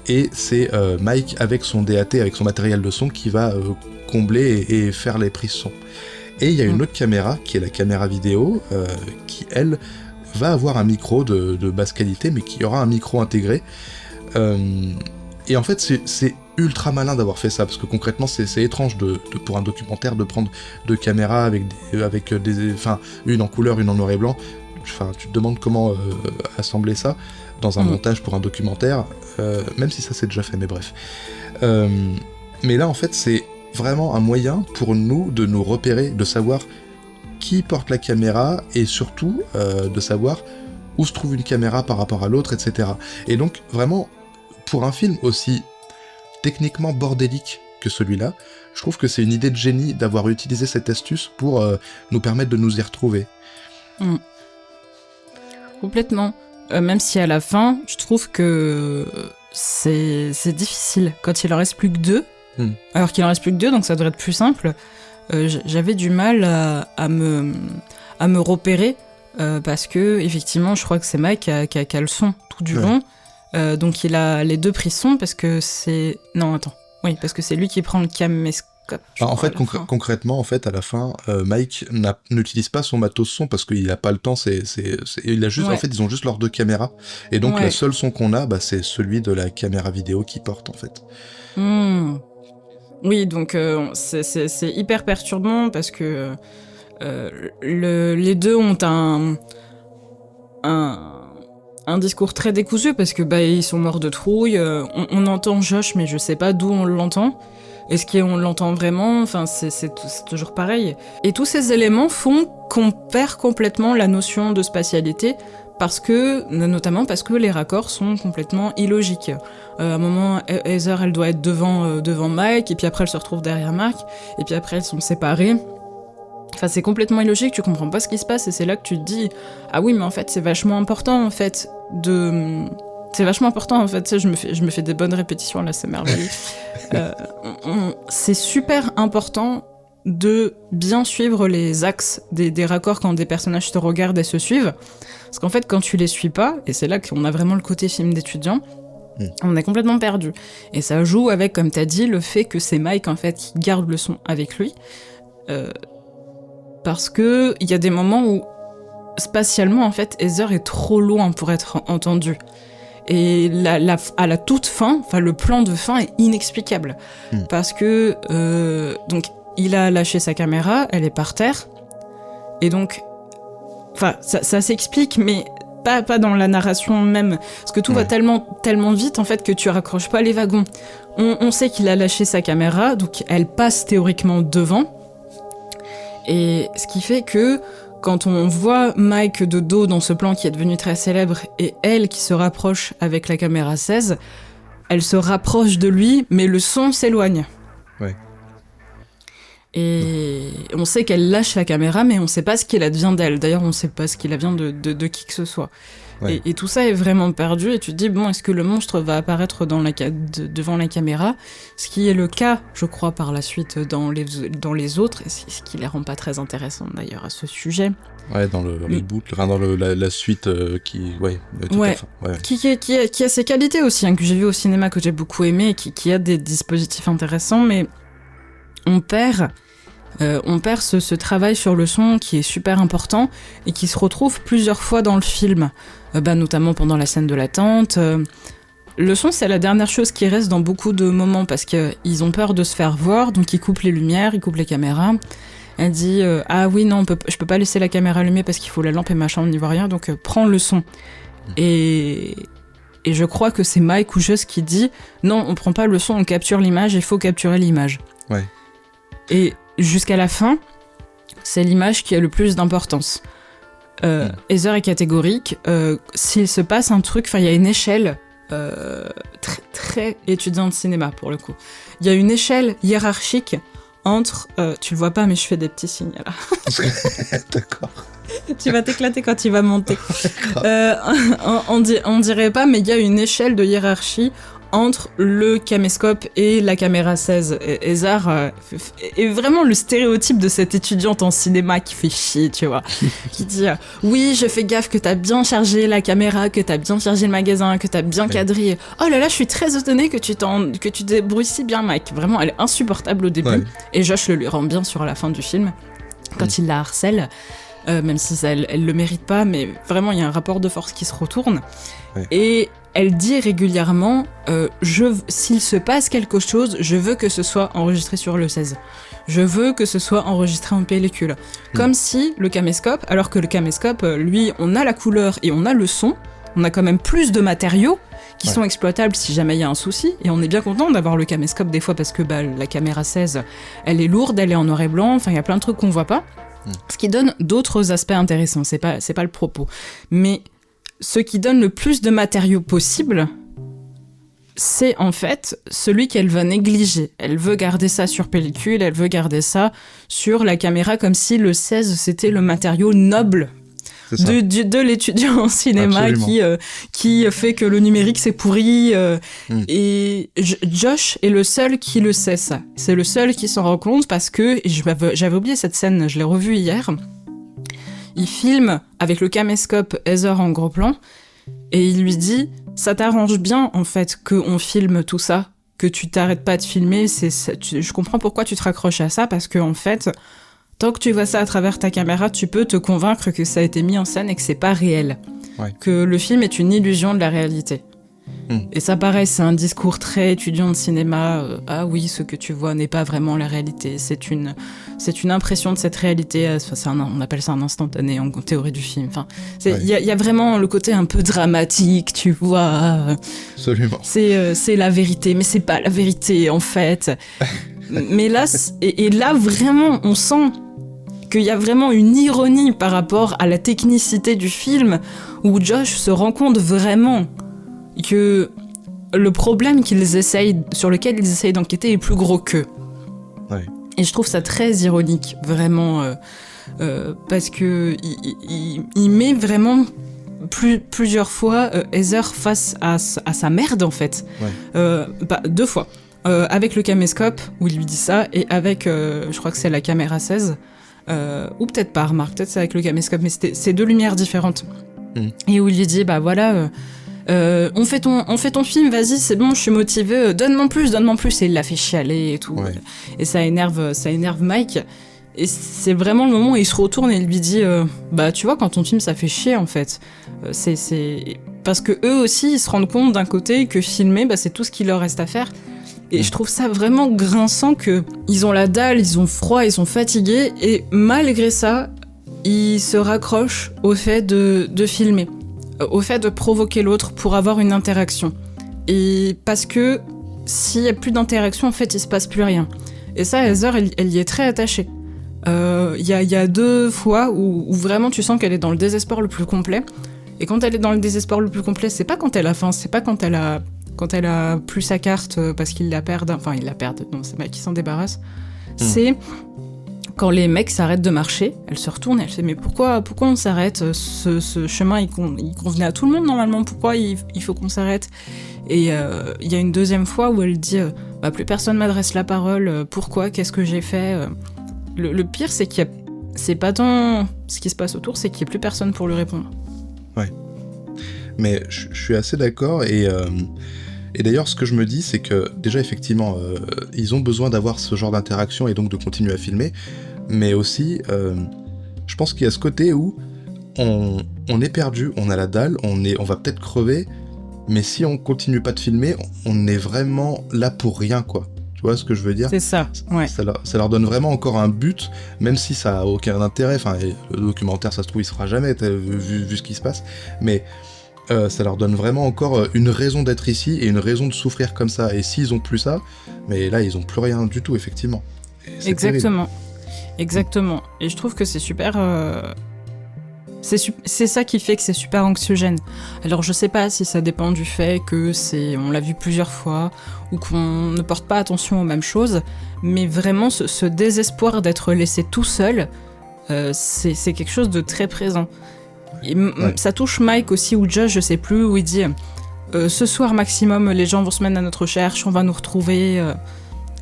et c'est Mike, avec son DAT, avec son matériel de son, qui va combler et faire les prises son. Et il y a une autre caméra, qui est la caméra vidéo, qui, elle, va avoir un micro de basse qualité, mais qui aura un micro intégré. Et en fait, c'est ultra malin d'avoir fait ça, parce que concrètement, c'est étrange pour un documentaire de prendre 2 caméras avec une en couleur, une en noir et blanc. Enfin, tu te demandes comment assembler ça dans un montage pour un documentaire, même si ça c'est déjà fait, mais bref. Mais là, en fait, c'est vraiment un moyen pour nous de nous repérer, de savoir qui porte la caméra et surtout de savoir où se trouve une caméra par rapport à l'autre, etc. Et donc vraiment, pour un film aussi techniquement bordélique que celui-là, je trouve que c'est une idée de génie d'avoir utilisé cette astuce pour nous permettre de nous y retrouver. Complètement. Même si à la fin, je trouve que c'est difficile. Quand il en reste plus que 2, alors qu'il en reste plus que 2, donc ça devrait être plus simple, j'avais du mal à me repérer parce que effectivement je crois que c'est Mike qui a le son tout du long, donc il a les 2 prises son parce que c'est parce que c'est lui qui prend le caméscope. En fait, concrètement, en fait, à la fin, Mike n'utilise pas son matos son parce qu'il a pas le temps. Il a juste, en fait, ils ont juste leurs 2 caméras et donc le seul son qu'on a, c'est celui de la caméra vidéo qui porte en fait. Oui, donc c'est hyper perturbant parce que les 2 ont un discours très décousu parce que ils sont morts de trouille. On entend Josh, mais je sais pas d'où on l'entend. Est-ce qu'on l'entend vraiment ? Enfin, c'est toujours pareil. Et tous ces éléments font qu'on perd complètement la notion de spatialité. Notamment parce que les raccords sont complètement illogiques. À un moment, Heather, elle doit être devant Mike, et puis après elle se retrouve derrière Mark, et puis après elles sont séparées. Enfin, c'est complètement illogique, tu comprends pas ce qui se passe, et c'est là que tu te dis « Ah oui, mais en fait, c'est vachement important, en fait, C'est vachement important, en fait, tu sais, je me fais des bonnes répétitions, là, c'est merveilleux. C'est super important de bien suivre les axes des raccords quand des personnages te regardent et se suivent. Parce qu'en fait, quand tu les suis pas, et c'est là qu'on a vraiment le côté film d'étudiant, on est complètement perdu. Et ça joue avec, comme t'as dit, le fait que c'est Mike, en fait, qui garde le son avec lui. Parce que il y a des moments où, spatialement, en fait, Heather est trop loin pour être entendue. Et à la toute fin, le plan de fin est inexplicable. Parce que, donc, il a lâché sa caméra, elle est par terre. Et donc, ça s'explique, mais pas dans la narration même, parce que tout va tellement vite en fait que tu raccroches pas les wagons. On sait qu'il a lâché sa caméra, donc elle passe théoriquement devant, et ce qui fait que quand on voit Mike de dos dans ce plan qui est devenu très célèbre, et elle qui se rapproche avec la caméra 16, elle se rapproche de lui, mais le son s'éloigne. Ouais. Et on sait qu'elle lâche la caméra, mais on sait pas ce qu'il advient d'elle. D'ailleurs, on sait pas ce qu'il advient de qui que ce soit. Ouais. Et tout ça est vraiment perdu, et tu te dis, bon, est-ce que le monstre va apparaître devant la caméra ? Ce qui est le cas, je crois, par la suite dans les autres, et ce qui les rend pas très intéressantes d'ailleurs à ce sujet. Ouais, dans le reboot, dans la suite qui... Ouais, tout à fait. Ouais. Qui a ses qualités aussi, hein, que j'ai vu au cinéma, que j'ai beaucoup aimé, et qui a des dispositifs intéressants, mais on perd ce travail sur le son qui est super important et qui se retrouve plusieurs fois dans le film, notamment pendant la scène de l'attente. Le son, c'est la dernière chose qui reste dans beaucoup de moments parce qu'ils ont peur de se faire voir, donc ils coupent les lumières, ils coupent les caméras. Elle dit ah oui, non, je peux pas laisser la caméra allumée parce qu'il faut la lampe et machin, on n'y voit rien, donc prends le son. Et je crois que c'est Mike ou Just qui dit non, on prend pas le son, on capture l'image, il faut capturer l'image. Ouais. Et jusqu'à la fin, c'est l'image qui a le plus d'importance. Heather est catégorique. S'il se passe un truc, il y a une échelle très, très étudiant de cinéma pour le coup. Il y a une échelle hiérarchique entre... tu le vois pas, mais je fais des petits signes là. D'accord. Tu vas t'éclater quand il va monter. On dirait pas, mais il y a une échelle de hiérarchie entre le caméscope et la caméra 16. Et Heather est vraiment le stéréotype de cette étudiante en cinéma qui fait chier, tu vois. Qui dit oui, je fais gaffe que t'as bien chargé la caméra, que t'as bien chargé le magasin, que t'as bien cadré. Oh là là, je suis très étonnée que tu te débrouilles si bien, Mike. Vraiment, elle est insupportable au début. Ouais. Et Josh le lui rend bien sur la fin du film, quand il la harcèle. Même si elle le mérite pas, mais vraiment, il y a un rapport de force qui se retourne. Ouais. Et elle dit régulièrement s'il se passe quelque chose, je veux que ce soit enregistré sur le 16. Je veux que ce soit enregistré en pellicule. Comme si le caméscope, alors que le caméscope, lui, on a la couleur et on a le son, on a quand même plus de matériaux qui sont exploitables si jamais il y a un souci, et on est bien content d'avoir le caméscope des fois parce que la caméra 16, elle est lourde, elle est en noir et blanc, enfin il y a plein de trucs qu'on voit pas, ce qui donne d'autres aspects intéressants, c'est pas le propos. Mais ce qui donne le plus de matériaux possible, c'est en fait celui qu'elle va négliger. Elle veut garder ça sur pellicule, elle veut garder ça sur la caméra comme si le 16 c'était le matériau noble de l'étudiant en cinéma qui fait que le numérique c'est pourri. Et Josh est le seul qui le sait ça. C'est le seul qui s'en rend compte parce que, et j'avais oublié cette scène, je l'ai revue hier, il filme avec le caméscope Heather en gros plan et il lui dit ça t'arrange bien en fait qu'on filme tout ça, que tu t'arrêtes pas de filmer, je comprends pourquoi tu te raccroches à ça parce que en fait tant que tu vois ça à travers ta caméra, tu peux te convaincre que ça a été mis en scène et que c'est pas réel. Ouais. Que le film est une illusion de la réalité. Et ça, pareil, c'est un discours très étudiant de cinéma. Ah oui, ce que tu vois n'est pas vraiment la réalité. C'est une impression de cette réalité. On appelle ça un instantané en théorie du film. Enfin, y a vraiment le côté un peu dramatique, tu vois. Absolument. C'est la vérité, mais c'est pas la vérité, en fait. Mais là, et là, vraiment, on sent qu'il y a vraiment une ironie par rapport à la technicité du film, où Josh se rend compte vraiment que le problème sur lequel ils essayent d'enquêter est plus gros qu'eux. Ouais. Et je trouve ça très ironique, vraiment, parce que il met vraiment plusieurs fois Heather face à sa merde, en fait. Ouais. 2 fois. Avec le caméscope, où il lui dit ça, et avec, je crois que c'est la caméra 16, ou peut-être pas, remarque, peut-être c'est avec le caméscope, mais c'est 2 lumières différentes. Et où il lui dit, voilà... on fait ton film, vas-y, c'est bon, je suis motivé, donne-moi plus, et il l'a fait chialer et tout. Ouais. Et ça énerve Mike. Et c'est vraiment le moment où il se retourne et il lui dit tu vois, quand ton film ça fait chier en fait. C'est parce que eux aussi ils se rendent compte d'un côté que filmer c'est tout ce qu'il leur reste à faire. Et je trouve ça vraiment grinçant que ils ont la dalle, ils ont froid, ils sont fatigués et malgré ça, ils se raccrochent au fait de filmer. au fait de provoquer l'autre pour avoir une interaction. Et parce que s'il n'y a plus d'interaction, en fait, il se passe plus rien. Et ça, Heather, elle y est très attachée. Il y a 2 fois où vraiment tu sens qu'elle est dans le désespoir le plus complet. Et quand elle est dans le désespoir le plus complet, c'est pas quand elle a faim, c'est pas quand elle a plus sa carte parce qu'ils la perdent. Enfin, ils la perdent, non, c'est pas qu'ils s'en débarrassent. C'est quand les mecs s'arrêtent de marcher, elle se retourne et elle se dit mais pourquoi on s'arrête, ce chemin il convenait à tout le monde normalement, pourquoi il faut qu'on s'arrête? Et il y a une deuxième fois où elle dit plus personne m'adresse la parole, pourquoi, qu'est-ce que j'ai fait? Le pire c'est c'est pas tant ce qui se passe autour, c'est qu'il n'y a plus personne pour lui répondre. Ouais. Mais je suis assez d'accord et d'ailleurs ce que je me dis c'est que déjà effectivement ils ont besoin d'avoir ce genre d'interaction et donc de continuer à filmer, mais aussi je pense qu'il y a ce côté où on est perdu, on a la dalle, on va peut-être crever, mais si on continue pas de filmer, on est vraiment là pour rien quoi. Tu vois ce que je veux dire ? C'est ça, ouais. Ça leur donne vraiment encore un but, même si ça a aucun intérêt. Enfin, le documentaire, ça se trouve, il sera jamais vu ce qui se passe. Mais ça leur donne vraiment encore une raison d'être ici et une raison de souffrir comme ça. Et s'ils ont plus ça, mais là, ils ont plus rien du tout, effectivement. Exactement. Terrible. Exactement. Et je trouve que c'est super... C'est ça qui fait que c'est super anxiogène. Alors je sais pas si ça dépend du fait que on l'a vu plusieurs fois ou qu'on ne porte pas attention aux mêmes choses, mais vraiment ce désespoir d'être laissé tout seul, c'est quelque chose de très présent. Et ça touche Mike aussi ou Josh, je sais plus, où il dit ce soir maximum les gens vont se mettre à notre recherche, on va nous retrouver.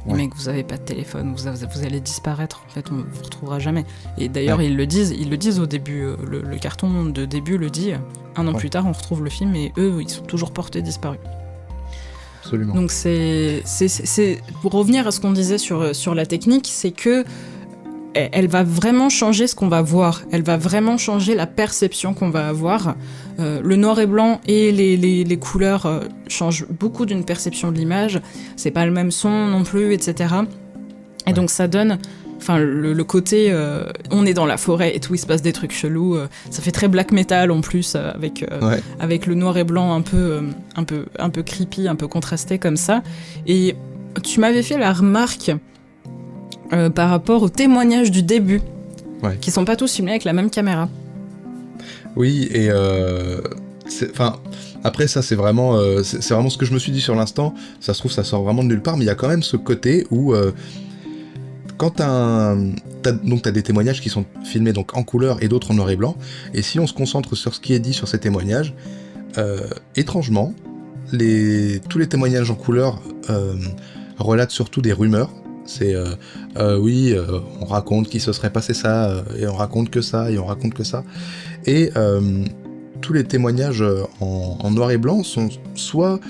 Mec, vous avez pas de téléphone, vous allez disparaître, en fait, on vous retrouvera jamais. Et d'ailleurs, ils le disent au début, le carton de début le dit, 1 an plus tard, on retrouve le film et eux, ils sont toujours portés disparus. Absolument. Donc c'est pour revenir à ce qu'on disait sur la technique, c'est que elle va vraiment changer ce qu'on va voir, elle va vraiment changer la perception qu'on va avoir. Le noir et blanc et les couleurs changent beaucoup d'une perception de l'image, c'est pas le même son non plus, etc. Et donc ça donne, enfin le côté, on est dans la forêt et tout, il se passe des trucs chelous, ça fait très black metal en plus, avec le noir et blanc un peu creepy, un peu contrasté comme ça. Et tu m'avais fait la remarque par rapport aux témoignages du début, qui sont pas tous filmés avec la même caméra. Oui, et après ça c'est vraiment ce que je me suis dit sur l'instant. Ça se trouve ça sort vraiment de nulle part, mais il y a quand même ce côté où quand t'as des témoignages qui sont filmés donc en couleur et d'autres en noir et blanc, et si on se concentre sur ce qui est dit sur ces témoignages, étrangement tous les témoignages en couleur relatent surtout des rumeurs. C'est on raconte qu'il se serait passé ça, et on raconte que ça, et on raconte que ça. Et tous les témoignages en noir et blanc sont soit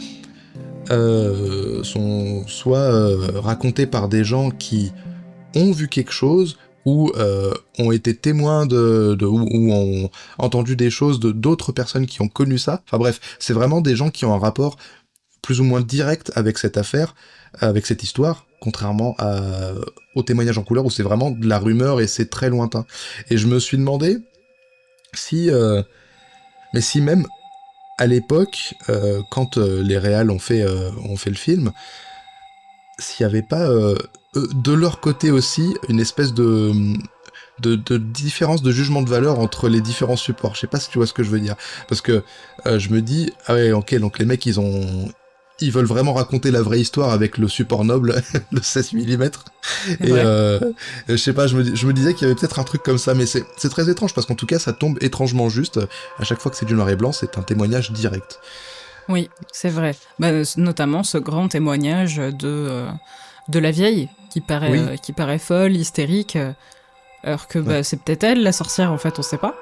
racontés par des gens qui ont vu quelque chose, ou ont été témoins ou ont entendu des choses d'autres personnes qui ont connu ça. Enfin bref, c'est vraiment des gens qui ont un rapport plus ou moins direct avec cette affaire, avec cette histoire, contrairement aux témoignages en couleur où c'est vraiment de la rumeur et c'est très lointain. Et je me suis demandé si même à l'époque, quand les réals ont fait le film, s'il n'y avait pas de leur côté aussi une espèce de différence de jugement de valeur entre les différents supports. Je sais pas si tu vois ce que je veux dire. Parce que je me dis, ah ouais, ok, donc les mecs ils veulent vraiment raconter la vraie histoire avec le support noble, le 16 mm. Et je sais pas, je me disais qu'il y avait peut-être un truc comme ça, mais c'est très étrange, parce qu'en tout cas, ça tombe étrangement juste. À chaque fois que c'est du noir et blanc, c'est un témoignage direct. Oui, c'est vrai. Notamment ce grand témoignage de la vieille, qui paraît folle, hystérique, alors que c'est peut-être elle, la sorcière, en fait, on sait pas.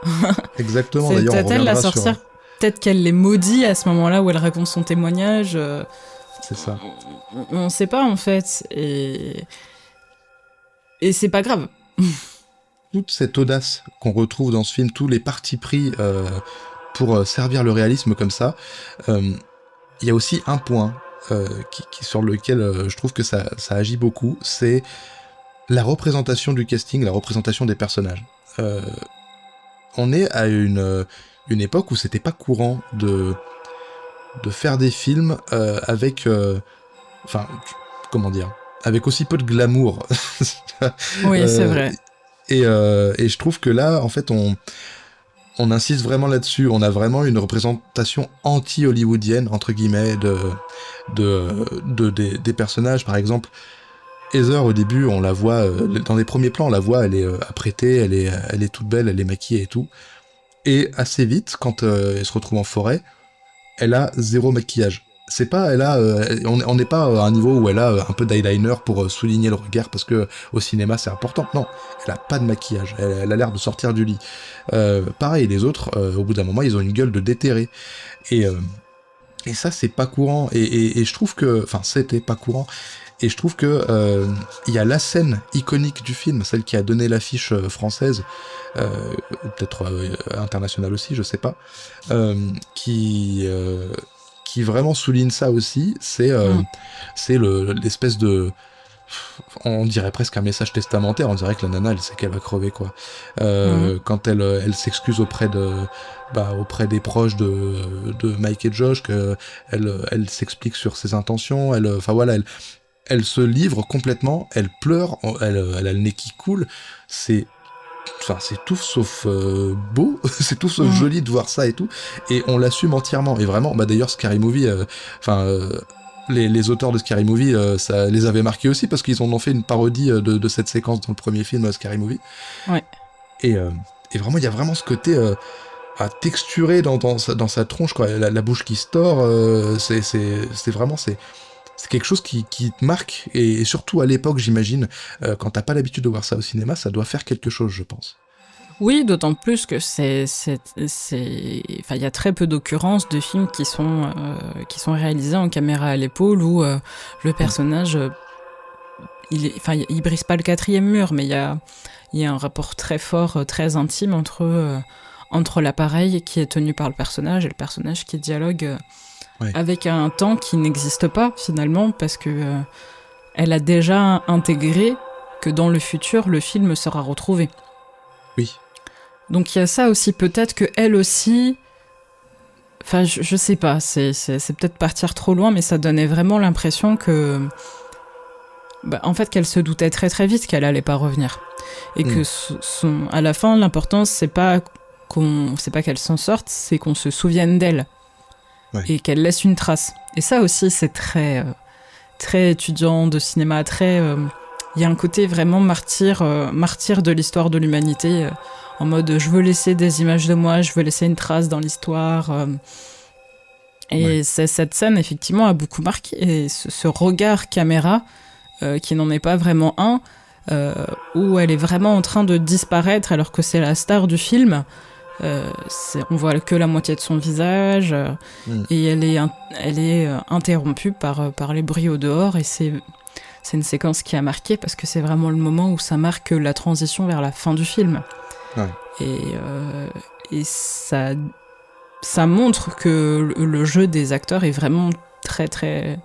Exactement, c'est d'ailleurs, peut-être elle, la sorcière. Peut-être qu'elle les maudit à ce moment-là où elle raconte son témoignage. C'est ça. On sait pas, en fait. Et c'est pas grave. Toute cette audace qu'on retrouve dans ce film, tous les partis pris pour servir le réalisme comme ça, il y a aussi un point sur lequel je trouve que ça agit beaucoup, c'est la représentation du casting, la représentation des personnages. On est à une une époque où c'était pas courant de faire des films avec, enfin, comment dire, avec aussi peu de glamour. Oui, c'est vrai. Et je trouve que là, en fait, on insiste vraiment là-dessus. On a vraiment une représentation anti-hollywoodienne, entre guillemets, des personnages. Par exemple, Heather, au début, on la voit, dans les premiers plans, on la voit, elle est apprêtée, elle est toute belle, elle est maquillée et tout. Et assez vite, quand elle se retrouve en forêt, elle a zéro maquillage. C'est pas, on n'est pas à un niveau où elle a un peu d'eyeliner pour souligner le regard parce que au cinéma c'est important. Non, elle a pas de maquillage. Elle a l'air de sortir du lit. Pareil, les autres, au bout d'un moment, ils ont une gueule de déterré. Et ça, c'est pas courant. Et je trouve que, enfin, c'était pas courant. Et je trouve que il y a la scène iconique du film, celle qui a donné l'affiche française, peut-être internationale aussi, je sais pas, qui vraiment souligne ça aussi. C'est l'espèce de, on dirait presque un message testamentaire. On dirait que la nana, elle sait qu'elle va crever, quoi. Quand elle s'excuse auprès des proches de Mike et Josh, que elle s'explique sur ses intentions. Enfin voilà, elle se livre complètement, elle pleure, elle a le nez qui coule, c'est tout sauf beau, c'est tout sauf joli de voir ça et tout, et on l'assume entièrement, et vraiment, d'ailleurs Scary Movie, les auteurs de Scary Movie, ça les avait marqués aussi, parce qu'ils en ont fait une parodie de cette séquence dans le premier film, Scary Movie. Ouais. Et vraiment, il y a vraiment ce côté à texturer dans sa tronche, quoi, la bouche qui se tord, c'est vraiment, c'est quelque chose qui te marque, et surtout à l'époque, j'imagine, quand t'as pas l'habitude de voir ça au cinéma, ça doit faire quelque chose, je pense. Oui, d'autant plus que il y a très peu d'occurrences de films qui sont réalisés en caméra à l'épaule où le personnage, il brise pas le quatrième mur, mais il y a un rapport très fort, très intime entre l'appareil qui est tenu par le personnage et le personnage qui dialogue avec un temps qui n'existe pas finalement, parce que elle a déjà intégré que dans le futur le film sera retrouvé. Oui. Donc il y a ça aussi, peut-être que elle aussi, enfin je sais pas, c'est peut-être partir trop loin, mais ça donnait vraiment l'impression que en fait qu'elle se doutait très très vite qu'elle allait pas revenir, et que à la fin l'important c'est pas qu'elle s'en sorte, c'est qu'on se souvienne d'elle. Ouais. Et qu'elle laisse une trace. Et ça aussi, c'est très, très étudiant de cinéma, très... Il y a un côté vraiment martyr de l'histoire de l'humanité, en mode je veux laisser des images de moi, je veux laisser une trace dans l'histoire. Et cette scène, effectivement, a beaucoup marqué. Et ce regard caméra, qui n'en est pas vraiment un, où elle est vraiment en train de disparaître alors que c'est la star du film. On voit que la moitié de son visage, et elle est interrompue par les bruits au dehors, et c'est une séquence qui a marqué parce que c'est vraiment le moment où ça marque la transition vers la fin du film. Et ça montre que le jeu des acteurs est vraiment très très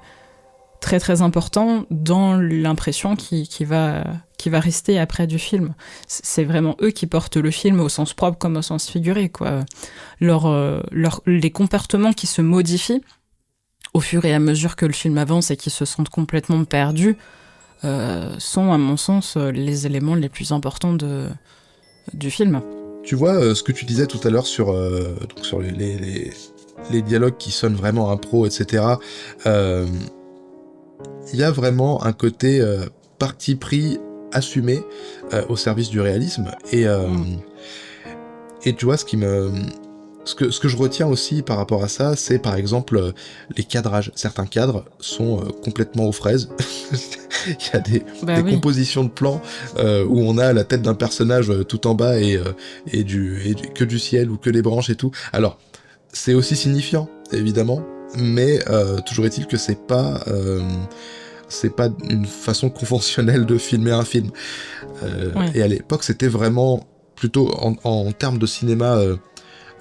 très très important dans l'impression qui va rester après du film. C'est vraiment eux qui portent le film au sens propre comme au sens figuré, quoi. Les comportements qui se modifient au fur et à mesure que le film avance et qui se sentent complètement perdus sont, à mon sens, les éléments les plus importants du film. Tu vois, ce que tu disais tout à l'heure sur les dialogues qui sonnent vraiment impro, etc., il y a vraiment un côté parti pris assumé au service du réalisme, et tu vois, ce que je retiens aussi par rapport à ça, c'est par exemple les cadrages. Certains cadres sont complètement aux fraises. Il y a des compositions de plans où on a la tête d'un personnage tout en bas et que du ciel ou que les branches et tout. Alors, c'est aussi signifiant, évidemment, mais toujours est-il que c'est pas une façon conventionnelle de filmer un film. Et à l'époque, c'était vraiment plutôt en termes de cinéma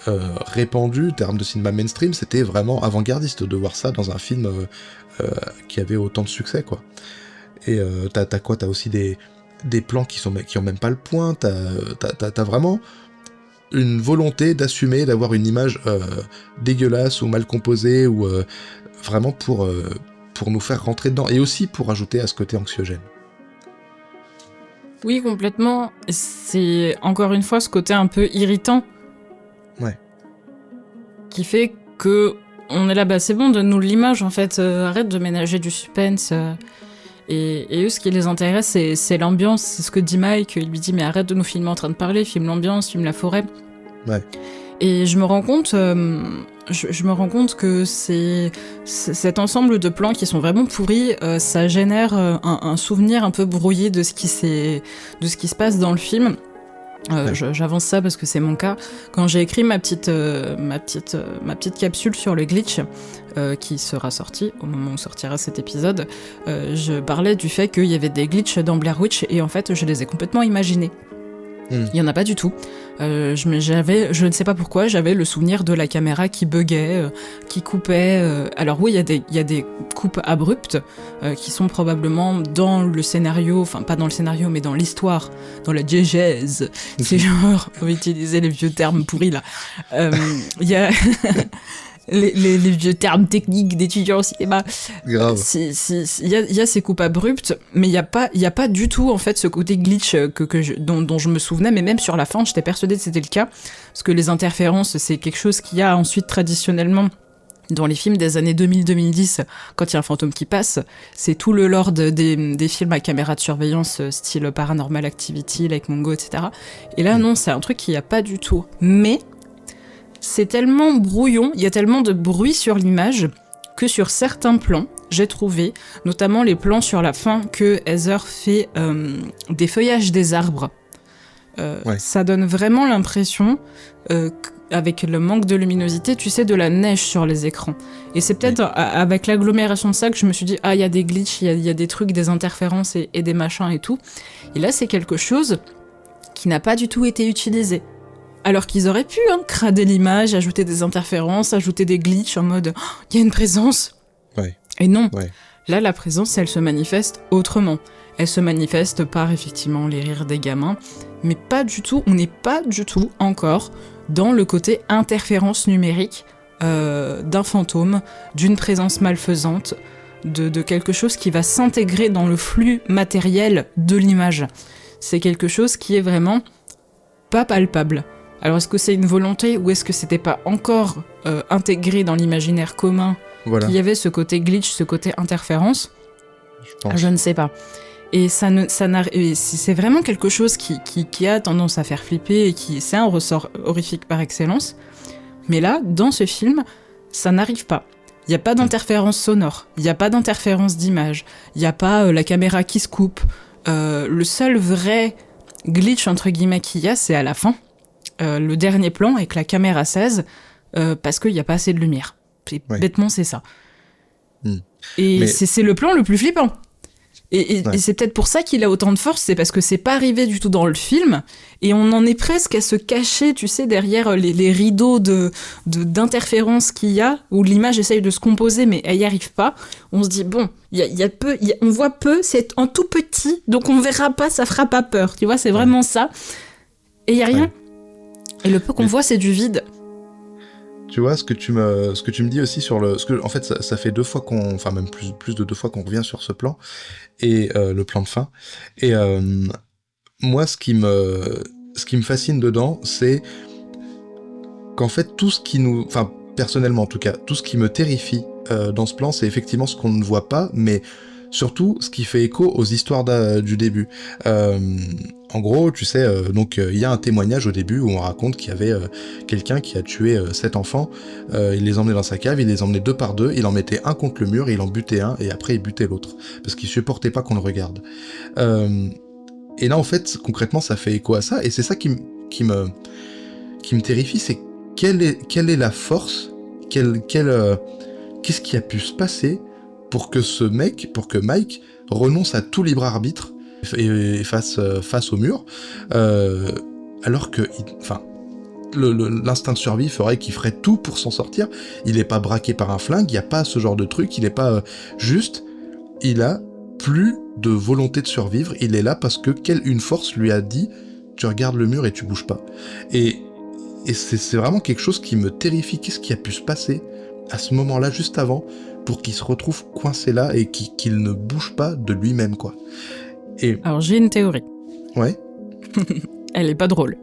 répandu, en termes de cinéma mainstream, c'était vraiment avant-gardiste de voir ça dans un film qui avait autant de succès, quoi. Et t'as quoi ? T'as aussi des plans qui ont même pas le point. T'as vraiment une volonté d'assumer, d'avoir une image dégueulasse ou mal composée, ou vraiment pour nous faire rentrer dedans, et aussi pour ajouter à ce côté anxiogène. Oui, complètement. C'est encore une fois ce côté un peu irritant. Ouais. Qui fait que on est là, bah c'est bon, donne-nous l'image en fait, arrête de ménager du suspense. Et eux, ce qui les intéresse, c'est l'ambiance. C'est ce que dit Mike. Il lui dit, mais arrête de nous filmer en train de parler, filme l'ambiance, filme la forêt. Ouais. Et je me rends compte, que c'est cet ensemble de plans qui sont vraiment pourris, ça génère un souvenir un peu brouillé de ce qui se passe dans le film. Ouais. J'avance ça parce que c'est mon cas. Quand j'ai écrit ma petite capsule sur le glitch, qui sera sortie au moment où sortira cet épisode, je parlais du fait qu'il y avait des glitches dans Blair Witch et en fait je les ai complètement imaginés. Il y en a pas du tout. Je ne sais pas pourquoi, j'avais le souvenir de la caméra qui buguait, qui coupait. Alors oui, il y a des coupes abruptes qui sont probablement dans le scénario, enfin pas dans le scénario, mais dans l'histoire, dans la diégèse. C'est genre, on va utiliser les vieux termes pourris là. Il y a les vieux termes techniques d'étudiants au cinéma. Grave. Il y a ces coupes abruptes, mais il y a pas du tout en fait ce côté glitch dont je me souvenais, mais même sur la fin, j'étais persuadée que c'était le cas, parce que les interférences, c'est quelque chose qu'il y a ensuite traditionnellement dans les films des années 2000-2010, quand il y a un fantôme qui passe, c'est tout le lore des films à caméra de surveillance, style Paranormal Activity, Lake Mungo, etc. Et là, non, c'est un truc qu'il n'y a pas du tout. Mais c'est tellement brouillon, il y a tellement de bruit sur l'image que sur certains plans, j'ai trouvé, notamment les plans sur la fin que Heather fait des feuillages des arbres. Ça donne vraiment l'impression, avec le manque de luminosité, tu sais, de la neige sur les écrans. Et c'est peut-être avec l'agglomération de ça que je me suis dit, ah, il y a des glitches, il y a des trucs, des interférences et des machins et tout. Et là, c'est quelque chose qui n'a pas du tout été utilisé. Alors qu'ils auraient pu crader l'image, ajouter des interférences, ajouter des glitches en mode « il y a une présence ». Et non, là la présence elle se manifeste autrement. Elle se manifeste par effectivement les rires des gamins, mais pas du tout, on n'est pas du tout encore dans le côté interférence numérique d'un fantôme, d'une présence malfaisante, de quelque chose qui va s'intégrer dans le flux matériel de l'image. C'est quelque chose qui est vraiment pas palpable. Alors est-ce que c'est une volonté ou est-ce que c'était pas encore intégré dans l'imaginaire commun qu'il y avait ce côté glitch, ce côté interférence ? Je ne sais pas. Et c'est vraiment quelque chose qui a tendance à faire flipper et c'est un ressort horrifique par excellence. Mais là, dans ce film, ça n'arrive pas. Il n'y a pas d'interférence sonore, il n'y a pas d'interférence d'image, il n'y a pas la caméra qui se coupe. Le seul vrai glitch entre guillemets qu'il y a, c'est à la fin. Le dernier plan avec la caméra 16 parce qu'il n'y a pas assez de lumière. Bêtement, c'est ça. Et c'est le plan le plus flippant. Et c'est peut-être pour ça qu'il a autant de force, c'est parce que c'est pas arrivé du tout dans le film, et on en est presque à se cacher, tu sais, derrière les rideaux d'interférences qu'il y a, où l'image essaye de se composer, mais elle y arrive pas. On se dit, bon, on voit peu, c'est en tout petit, donc on verra pas, ça fera pas peur. Tu vois, c'est vraiment ça. Et il y a rien. Et le peu qu'on voit, c'est du vide. Tu vois, ce que tu me dis aussi sur en fait, ça fait 2 fois enfin même plus de 2 fois qu'on revient sur ce plan, et le plan de fin. Et moi, ce qui me fascine dedans, c'est qu'en fait, enfin, personnellement en tout cas, tout ce qui me terrifie dans ce plan, c'est effectivement ce qu'on ne voit pas, mais surtout ce qui fait écho aux histoires du début. En gros, tu sais, donc il y a un témoignage au début où on raconte qu'il y avait quelqu'un qui a tué 7 enfants, il les emmenait dans sa cave, il les emmenait 2 par 2, il en mettait un contre le mur, il en butait un, et après il butait l'autre, parce qu'il supportait pas qu'on le regarde. Et là, en fait, concrètement, ça fait écho à ça, et c'est ça qui me terrifie, c'est quelle est la force, qu'est-ce qui a pu se passer pour que Mike renonce à tout libre arbitre et face au mur, alors que, l'instinct de survie ferait qu'il ferait tout pour s'en sortir. Il est pas braqué par un flingue, il y a pas ce genre de truc, il est pas juste, il a plus de volonté de survivre, il est là parce que une force lui a dit, tu regardes le mur et tu bouges pas. Et c'est vraiment quelque chose qui me terrifie. Qu'est-ce qui a pu se passer à ce moment-là, juste avant, pour qu'il se retrouve coincé là et qu'il ne bouge pas de lui-même, quoi. Et... Alors, j'ai une théorie. Ouais. Elle est pas drôle.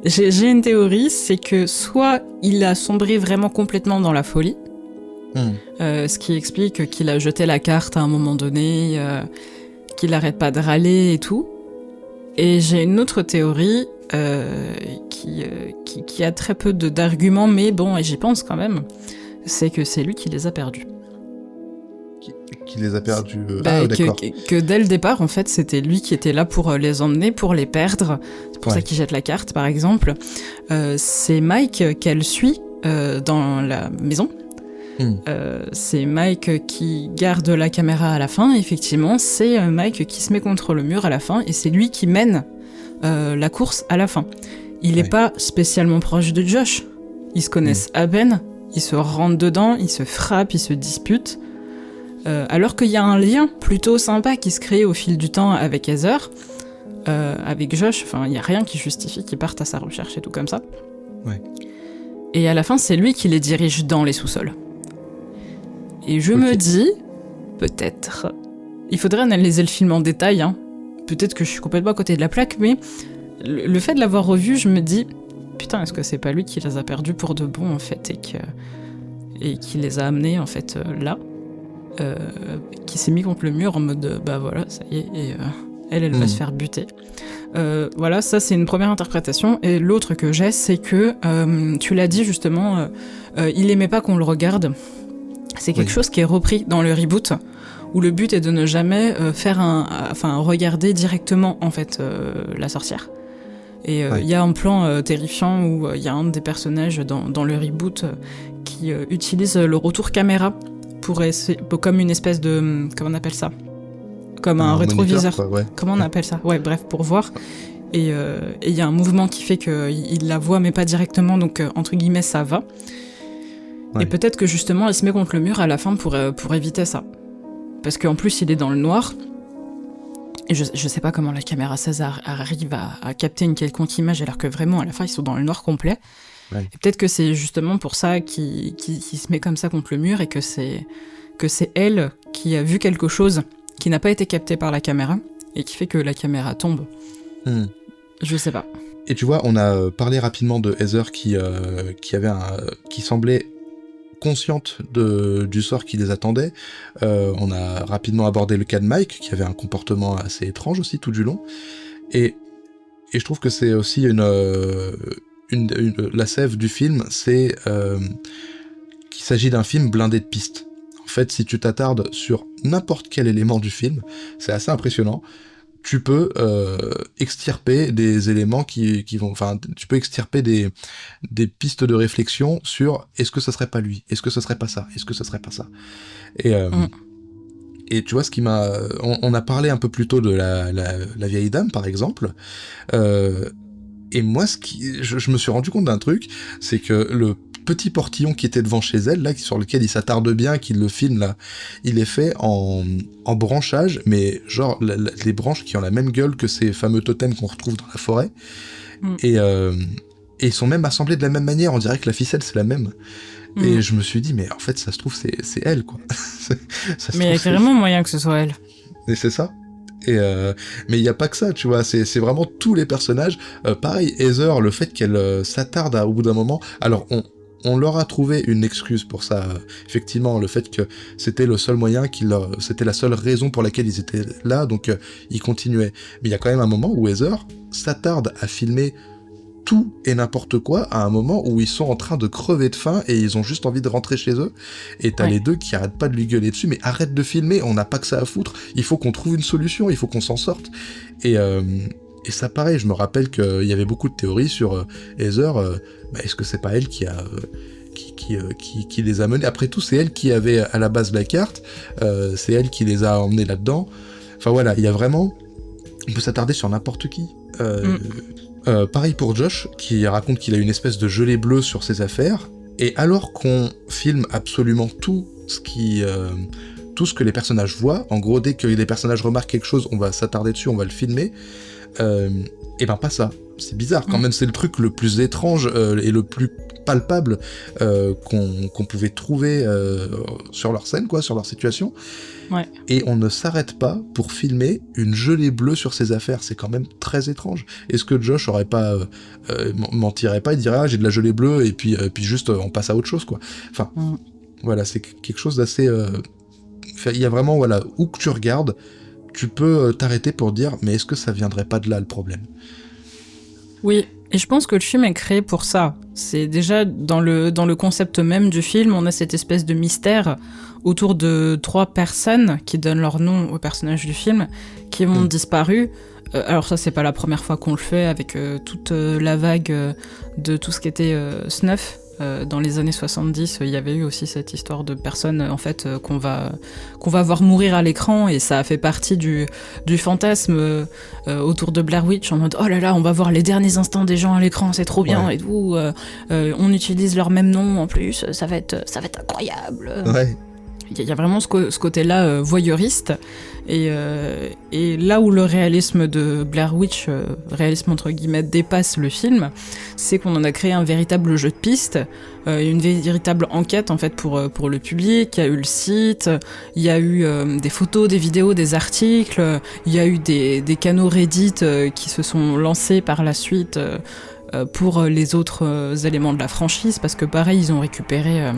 J'ai une théorie, c'est que soit il a sombré vraiment complètement dans la folie, ce qui explique qu'il a jeté la carte à un moment donné, qu'il arrête pas de râler et tout. Et j'ai une autre théorie qui a très peu d'arguments, mais bon, et j'y pense quand même, c'est que c'est lui qui les a perdus. Qui les a perdus. D'accord. Que dès le départ, en fait, c'était lui qui était là pour les emmener, pour les perdre. C'est pour ça qu'il jette la carte, par exemple. C'est Mike qu'elle suit dans la maison. C'est Mike qui garde la caméra à la fin. Effectivement, c'est Mike qui se met contre le mur à la fin, et c'est lui qui mène la course à la fin. Il n'est pas spécialement proche de Josh. Ils se connaissent à peine. Ils se rentrent dedans, ils se frappent, ils se disputent. Alors qu'il y a un lien plutôt sympa qui se crée au fil du temps avec Heather, avec Josh, enfin il n'y a rien qui justifie qu'ils partent à sa recherche et tout comme ça. Ouais. Et à la fin, c'est lui qui les dirige dans les sous-sols. Et je me dis, peut-être, il faudrait analyser le film en détail, hein. Peut-être que je suis complètement à côté de la plaque, mais le fait de l'avoir revu, je me dis, putain, est-ce que c'est pas lui qui les a perdus pour de bon, en fait, et qui les a amenés, en fait, là, qui s'est mis contre le mur en mode, bah voilà, ça y est, et elle va se faire buter. Voilà, ça c'est une première interprétation. Et l'autre que j'ai, c'est que, tu l'as dit justement, il aimait pas qu'on le regarde. C'est quelque chose qui est repris dans le reboot, où le but est de ne jamais regarder directement en fait la sorcière. Et il y a un plan terrifiant où il y a un des personnages dans le reboot qui utilise le retour caméra comme une espèce de... Comment on appelle ça ? Comme un rétroviseur. Moniteur, quoi, ouais. Comment on appelle ça ? Ouais, bref, pour voir. Et il y a un mouvement qui fait qu'il la voit, mais pas directement, donc entre guillemets, ça va. Ouais. Et peut-être que justement, il se met contre le mur à la fin pour éviter ça. Parce qu'en plus, il est dans le noir. Et je sais pas comment la caméra 16 arrive à capter une quelconque image, alors que vraiment, à la fin, ils sont dans le noir complet. Ouais. Et peut-être que c'est justement pour ça qu'il se met comme ça contre le mur, et que c'est elle qui a vu quelque chose qui n'a pas été capté par la caméra, et qui fait que la caméra tombe. Je sais pas. Et tu vois, on a parlé rapidement de Heather qui semblait consciente du sort qui les attendait. On a rapidement abordé le cas de Mike, qui avait un comportement assez étrange aussi tout du long. Et je trouve que c'est aussi la sève du film, c'est qu'il s'agit d'un film blindé de pistes. En fait, si tu t'attardes sur n'importe quel élément du film, c'est assez impressionnant. Tu peux extirper des éléments qui vont... Enfin, tu peux extirper des pistes de réflexion sur est-ce que ça serait pas lui ? Est-ce que ça serait pas ça ? Est-ce que ça serait pas ça ? Et tu vois, ce qui m'a... On a parlé un peu plus tôt de la vieille dame, par exemple. Et moi, je me suis rendu compte d'un truc, c'est que le petit portillon qui était devant chez elle, là, sur lequel il s'attarde bien, qu'il le filme, là, il est fait en branchage, mais genre les branches qui ont la même gueule que ces fameux totems qu'on retrouve dans la forêt. Et ils sont même assemblés de la même manière, on dirait que la ficelle, c'est la même. Et je me suis dit, mais en fait, ça se trouve, c'est elle, quoi. Mais il y a carrément moyen que ce soit elle. Et c'est ça. Mais il n'y a pas que ça, tu vois, c'est vraiment tous les personnages. Pareil, Heather, le fait qu'elle s'attarde au bout d'un moment, alors on leur a trouvé une excuse pour ça, effectivement, le fait que c'était le seul moyen, c'était la seule raison pour laquelle ils étaient là, donc ils continuaient. Mais il y a quand même un moment où Heather s'attarde à filmer tout et n'importe quoi à un moment où ils sont en train de crever de faim et ils ont juste envie de rentrer chez eux, et t'as les deux qui arrêtent pas de lui gueuler dessus, mais arrête de filmer, on n'a pas que ça à foutre, il faut qu'on trouve une solution, il faut qu'on s'en sorte. Et ça, pareil, je me rappelle qu'il y avait beaucoup de théories sur Heather, est-ce que c'est pas elle qui les a menés ? Après tout, c'est elle qui avait à la base la carte, c'est elle qui les a emmenés là-dedans. Enfin voilà, il y a vraiment... On peut s'attarder sur n'importe qui. Pareil pour Josh, qui raconte qu'il a une espèce de gelée bleue sur ses affaires, et alors qu'on filme absolument tout ce que les personnages voient, en gros, dès que les personnages remarquent quelque chose, on va s'attarder dessus, on va le filmer, et ben pas ça. c'est bizarre quand même, c'est le truc le plus étrange et le plus palpable qu'on pouvait trouver sur leur scène, quoi, sur leur situation. Ouais. Et on ne s'arrête pas pour filmer une gelée bleue sur ses affaires. C'est quand même très étrange. Est-ce que Josh aurait pas mentirait pas, il dirait ah j'ai de la gelée bleue et puis juste on passe à autre chose, quoi. Enfin voilà, c'est quelque chose d'assez. Il y a vraiment, voilà, où que tu regardes, tu peux t'arrêter pour dire mais est-ce que ça viendrait pas de là le problème? Oui, et je pense que le film est créé pour ça. C'est déjà dans le concept même du film, on a cette espèce de mystère autour de 3 personnes qui donnent leur nom aux personnages du film, qui ont disparu. Alors ça, c'est pas la première fois qu'on le fait, avec toute la vague de tout ce qui était snuff. Dans les années 70, il y avait eu aussi cette histoire de personnes en fait qu'on va voir mourir à l'écran, et ça a fait partie du fantasme autour de Blair Witch, en mode oh là là, on va voir les derniers instants des gens à l'écran, c'est trop bien, et tout. On utilise leur même nom en plus, ça va être incroyable. Ouais. Il y a vraiment ce côté-là voyeuriste, et là où le réalisme de Blair Witch, réalisme entre guillemets, dépasse le film, c'est qu'on en a créé un véritable jeu de piste, une véritable enquête en fait pour le public. Il y a eu le site, il y a eu des photos, des vidéos, des articles, il y a eu des canaux Reddit qui se sont lancés par la suite pour les autres éléments de la franchise, parce que pareil, ils ont récupéré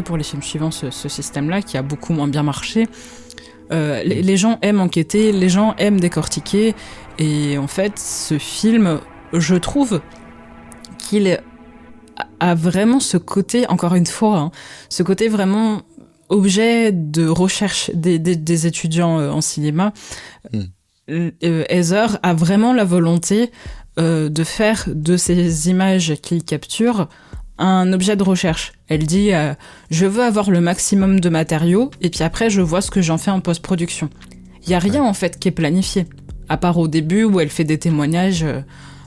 pour les films suivants ce système-là qui a beaucoup moins bien marché. Les gens aiment enquêter, les gens aiment décortiquer, et en fait, ce film, je trouve qu'il a vraiment ce côté, encore une fois, ce côté vraiment objet de recherche des étudiants en cinéma. Heather a vraiment la volonté de faire de ces images qu'il capture un objet de recherche. Elle dit je veux avoir le maximum de matériaux, et puis après je vois ce que j'en fais en post-production. Il y a rien en fait qui est planifié, à part au début où elle fait des témoignages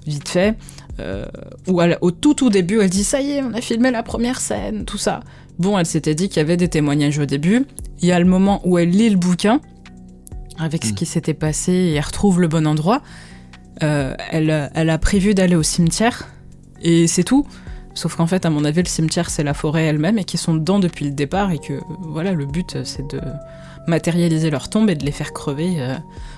vite fait, où au tout début elle dit ça y est, on a filmé la première scène, tout ça. Bon, elle s'était dit qu'il y avait des témoignages au début. Il y a le moment où elle lit le bouquin avec ce qui s'était passé et elle retrouve le bon endroit. Elle a prévu d'aller au cimetière, et c'est tout. Sauf qu'en fait, à mon avis, le cimetière, c'est la forêt elle-même, et qu'ils sont dedans depuis le départ, et que voilà, le but, c'est de matérialiser leur tombe et de les faire crever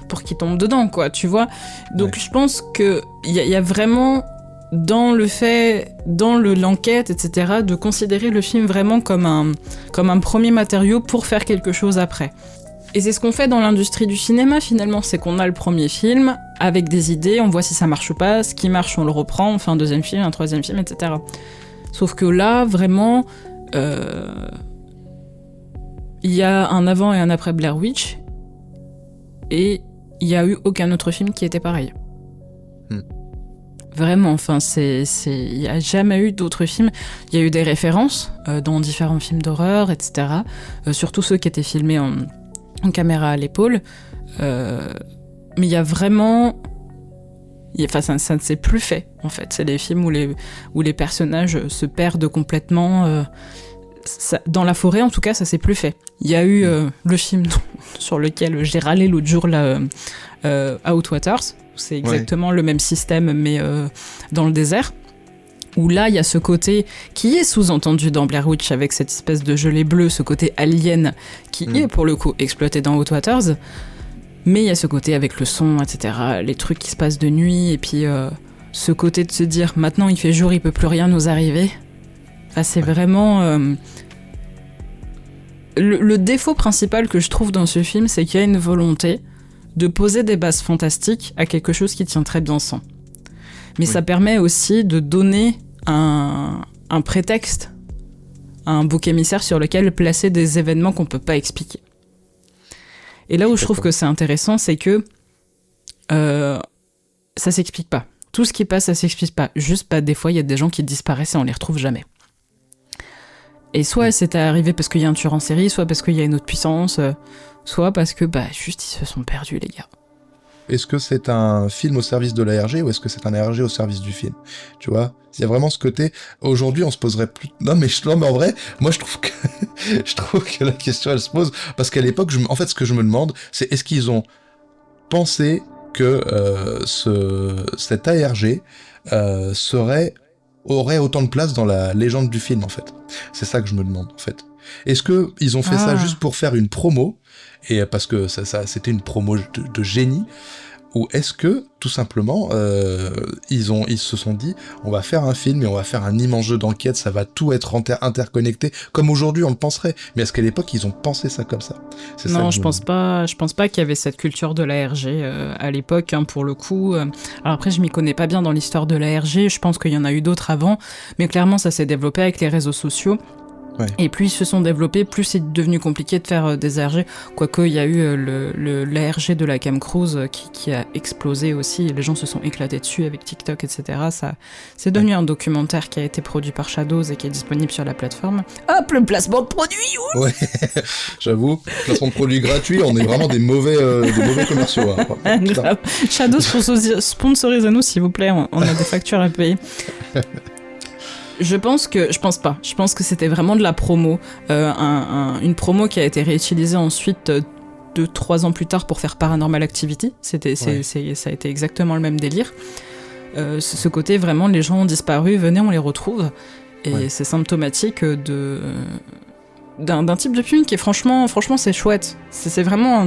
pour qu'ils tombent dedans, quoi, tu vois. Donc je pense qu'il y a vraiment, dans l'enquête, etc., de considérer le film vraiment comme un premier matériau pour faire quelque chose après. Et c'est ce qu'on fait dans l'industrie du cinéma, finalement, c'est qu'on a le premier film avec des idées, on voit si ça marche ou pas, ce qui marche on le reprend, on fait un deuxième film, un troisième film, etc. Sauf que là, vraiment, il y a un avant et un après Blair Witch, et il n'y a eu aucun autre film qui était pareil. Vraiment, enfin, il n'y a jamais eu d'autres films. Il y a eu des références dans différents films d'horreur, etc. Surtout ceux qui étaient filmés en caméra à l'épaule, mais il y a vraiment, ça ne s'est plus fait en fait. C'est les films où les personnages se perdent complètement. Dans la forêt, en tout cas, ça s'est plus fait. Il y a eu le film sur lequel j'ai râlé l'autre jour, Outwaters. C'est exactement le même système, mais dans le désert. Où là, il y a ce côté qui est sous-entendu dans Blair Witch, avec cette espèce de gelée bleue, ce côté alien, qui est pour le coup exploité dans Outwaters. Mais il y a ce côté avec le son, etc., les trucs qui se passent de nuit, et puis ce côté de se dire, maintenant il fait jour, il peut plus rien nous arriver. Enfin, c'est vraiment... Le défaut principal que je trouve dans ce film, c'est qu'il y a une volonté de poser des bases fantastiques à quelque chose qui tient très bien sans. Mais ça permet aussi de donner un prétexte, un bouc émissaire sur lequel placer des événements qu'on peut pas expliquer. Et là où je trouve que c'est intéressant, c'est que ça s'explique pas. Tout ce qui passe, ça s'explique pas. Juste, des fois, il y a des gens qui disparaissent et on les retrouve jamais. Et soit c'est arrivé parce qu'il y a un tueur en série, soit parce qu'il y a une autre puissance, soit parce que juste ils se sont perdus, les gars. Est-ce que c'est un film au service de l'ARG ou est-ce que c'est un ARG au service du film? Tu vois, il y a vraiment ce côté. Aujourd'hui, on se poserait plus. Non, mais en vrai, moi, je trouve que la question elle se pose parce qu'à l'époque, en fait, ce que je me demande, c'est est-ce qu'ils ont pensé que cet ARG aurait autant de place dans la légende du film, en fait. C'est ça que je me demande, en fait. Est-ce que ils ont fait ça juste pour faire une promo, et parce que ça c'était une promo de génie, ou est-ce que, tout simplement, ils se sont dit, on va faire un film et on va faire un immense jeu d'enquête, ça va tout être interconnecté, comme aujourd'hui on le penserait. Mais est-ce qu'à l'époque, ils ont pensé ça comme ça? Non, je pense pas qu'il y avait cette culture de l'ARG à l'époque, hein, pour le coup. Alors après, je m'y connais pas bien dans l'histoire de l'ARG, je pense qu'il y en a eu d'autres avant, mais clairement, ça s'est développé avec les réseaux sociaux. Ouais. Et plus ils se sont développés, plus c'est devenu compliqué de faire des ARG. Quoique, il y a eu l'ARG de la Cam Cruise qui a explosé aussi. Les gens se sont éclatés dessus avec TikTok, etc. C'est devenu un documentaire qui a été produit par Shadows et qui est disponible sur la plateforme. Hop, le placement de produit. Ouais, j'avoue, placement de produit gratuit, on est vraiment des mauvais commerciaux. Hein. Grave. Shadows, sponsorisez-nous s'il vous plaît, on a des factures à payer. Je pense que c'était vraiment de la promo, une promo qui a été réutilisée ensuite 2-3 ans plus tard pour faire Paranormal Activity. Ça a été exactement le même délire. Ce côté vraiment, les gens ont disparu, venez, on les retrouve. Et c'est symptomatique d'un type de film qui est franchement c'est chouette. C'est vraiment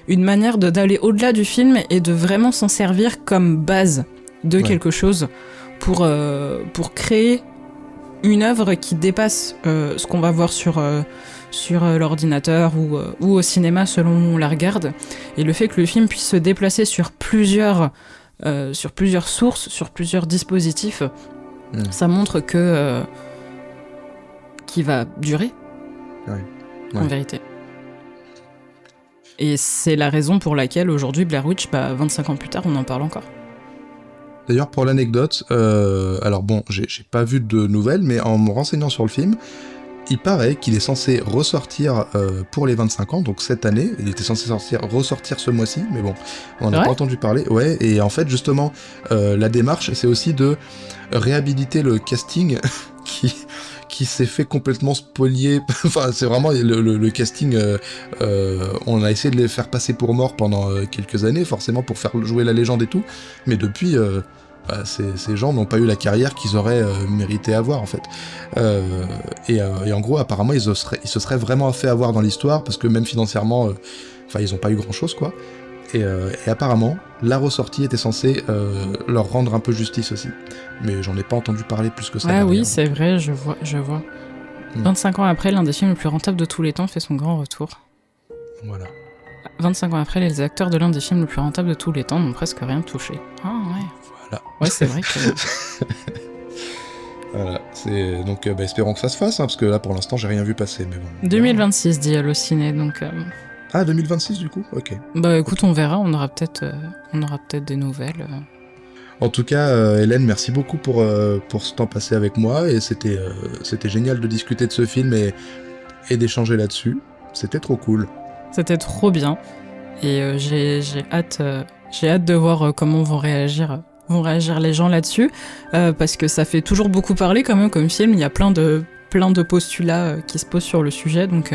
une manière d'aller au-delà du film et de vraiment s'en servir comme base de quelque chose. Pour créer une œuvre qui dépasse ce qu'on va voir sur l'ordinateur ou au cinéma selon où on la regarde. Et le fait que le film puisse se déplacer sur plusieurs sources, sur plusieurs dispositifs, ça montre qu'il va durer, en vérité. Et c'est la raison pour laquelle aujourd'hui Blair Witch, 25 ans plus tard, on en parle encore. D'ailleurs, pour l'anecdote, alors bon, j'ai pas vu de nouvelles, mais en me renseignant sur le film, il paraît qu'il est censé ressortir pour les 25 ans, donc cette année. Il était censé ressortir ce mois-ci, mais bon, on n'a pas entendu parler. Ouais, et en fait, justement, la démarche, c'est aussi de réhabiliter le casting qui s'est fait complètement spolier. Enfin, c'est vraiment le casting. On a essayé de les faire passer pour morts pendant quelques années, forcément pour faire jouer la légende et tout. Mais depuis, ces gens n'ont pas eu la carrière qu'ils auraient mérité avoir en fait. Et en gros, apparemment, ils se seraient vraiment fait avoir dans l'histoire parce que même financièrement, ils n'ont pas eu grand chose quoi. Et apparemment, la ressortie était censée leur rendre un peu justice aussi. Mais j'en ai pas entendu parler plus que ça. Ah oui, c'est vrai, je vois. 25 ans après, l'un des films les plus rentables de tous les temps fait son grand retour. Voilà. 25 ans après, les acteurs de l'un des films les plus rentables de tous les temps n'ont presque rien touché. Ah ouais. Voilà. Ouais, c'est vrai que... Voilà, donc espérons que ça se fasse, hein, parce que là pour l'instant j'ai rien vu passer. Mais bon. 2026 dit Allociné, donc... Ah, 2026 du coup ? Ok. Écoute, on verra, on aura peut-être des nouvelles. En tout cas, Hélène, merci beaucoup pour ce temps passé avec moi, et c'était génial de discuter de ce film et d'échanger là-dessus. C'était trop cool. C'était trop bien, et j'ai hâte de voir comment vont réagir les gens là-dessus, parce que ça fait toujours beaucoup parler quand même comme film, il y a plein de postulats qui se posent sur le sujet, donc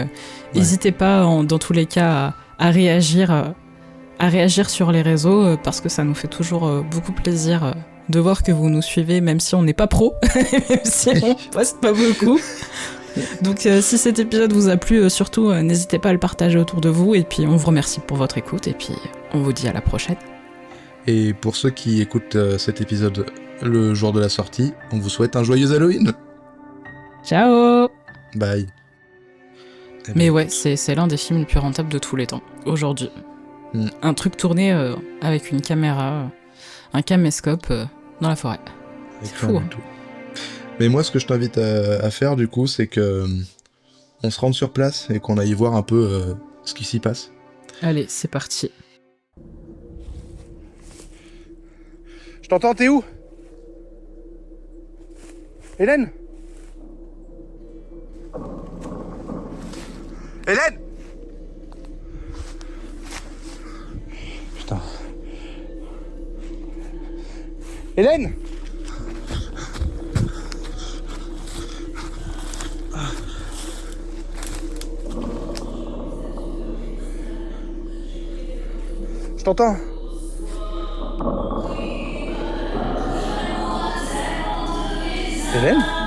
n'hésitez pas dans tous les cas à réagir sur les réseaux, parce que ça nous fait toujours beaucoup plaisir de voir que vous nous suivez, même si on n'est pas pro, même si on poste pas beaucoup. Donc si cet épisode vous a plu, surtout n'hésitez pas à le partager autour de vous, et puis on vous remercie pour votre écoute, et puis on vous dit à la prochaine. Et pour ceux qui écoutent cet épisode le jour de la sortie, on vous souhaite un joyeux Halloween. Ciao. Bye. Mais ouais, c'est l'un des films les plus rentables de tous les temps, aujourd'hui. Un truc tourné avec une caméra, un caméscope dans la forêt. C'est fou. Hein. Mais moi, ce que je t'invite à faire, du coup, c'est que on se rende sur place et qu'on aille voir un peu ce qui s'y passe. Allez, c'est parti. Je t'entends, t'es où ? Hélène ? Hélène ? Putain. Hélène ? Je t'entends. Hélène ?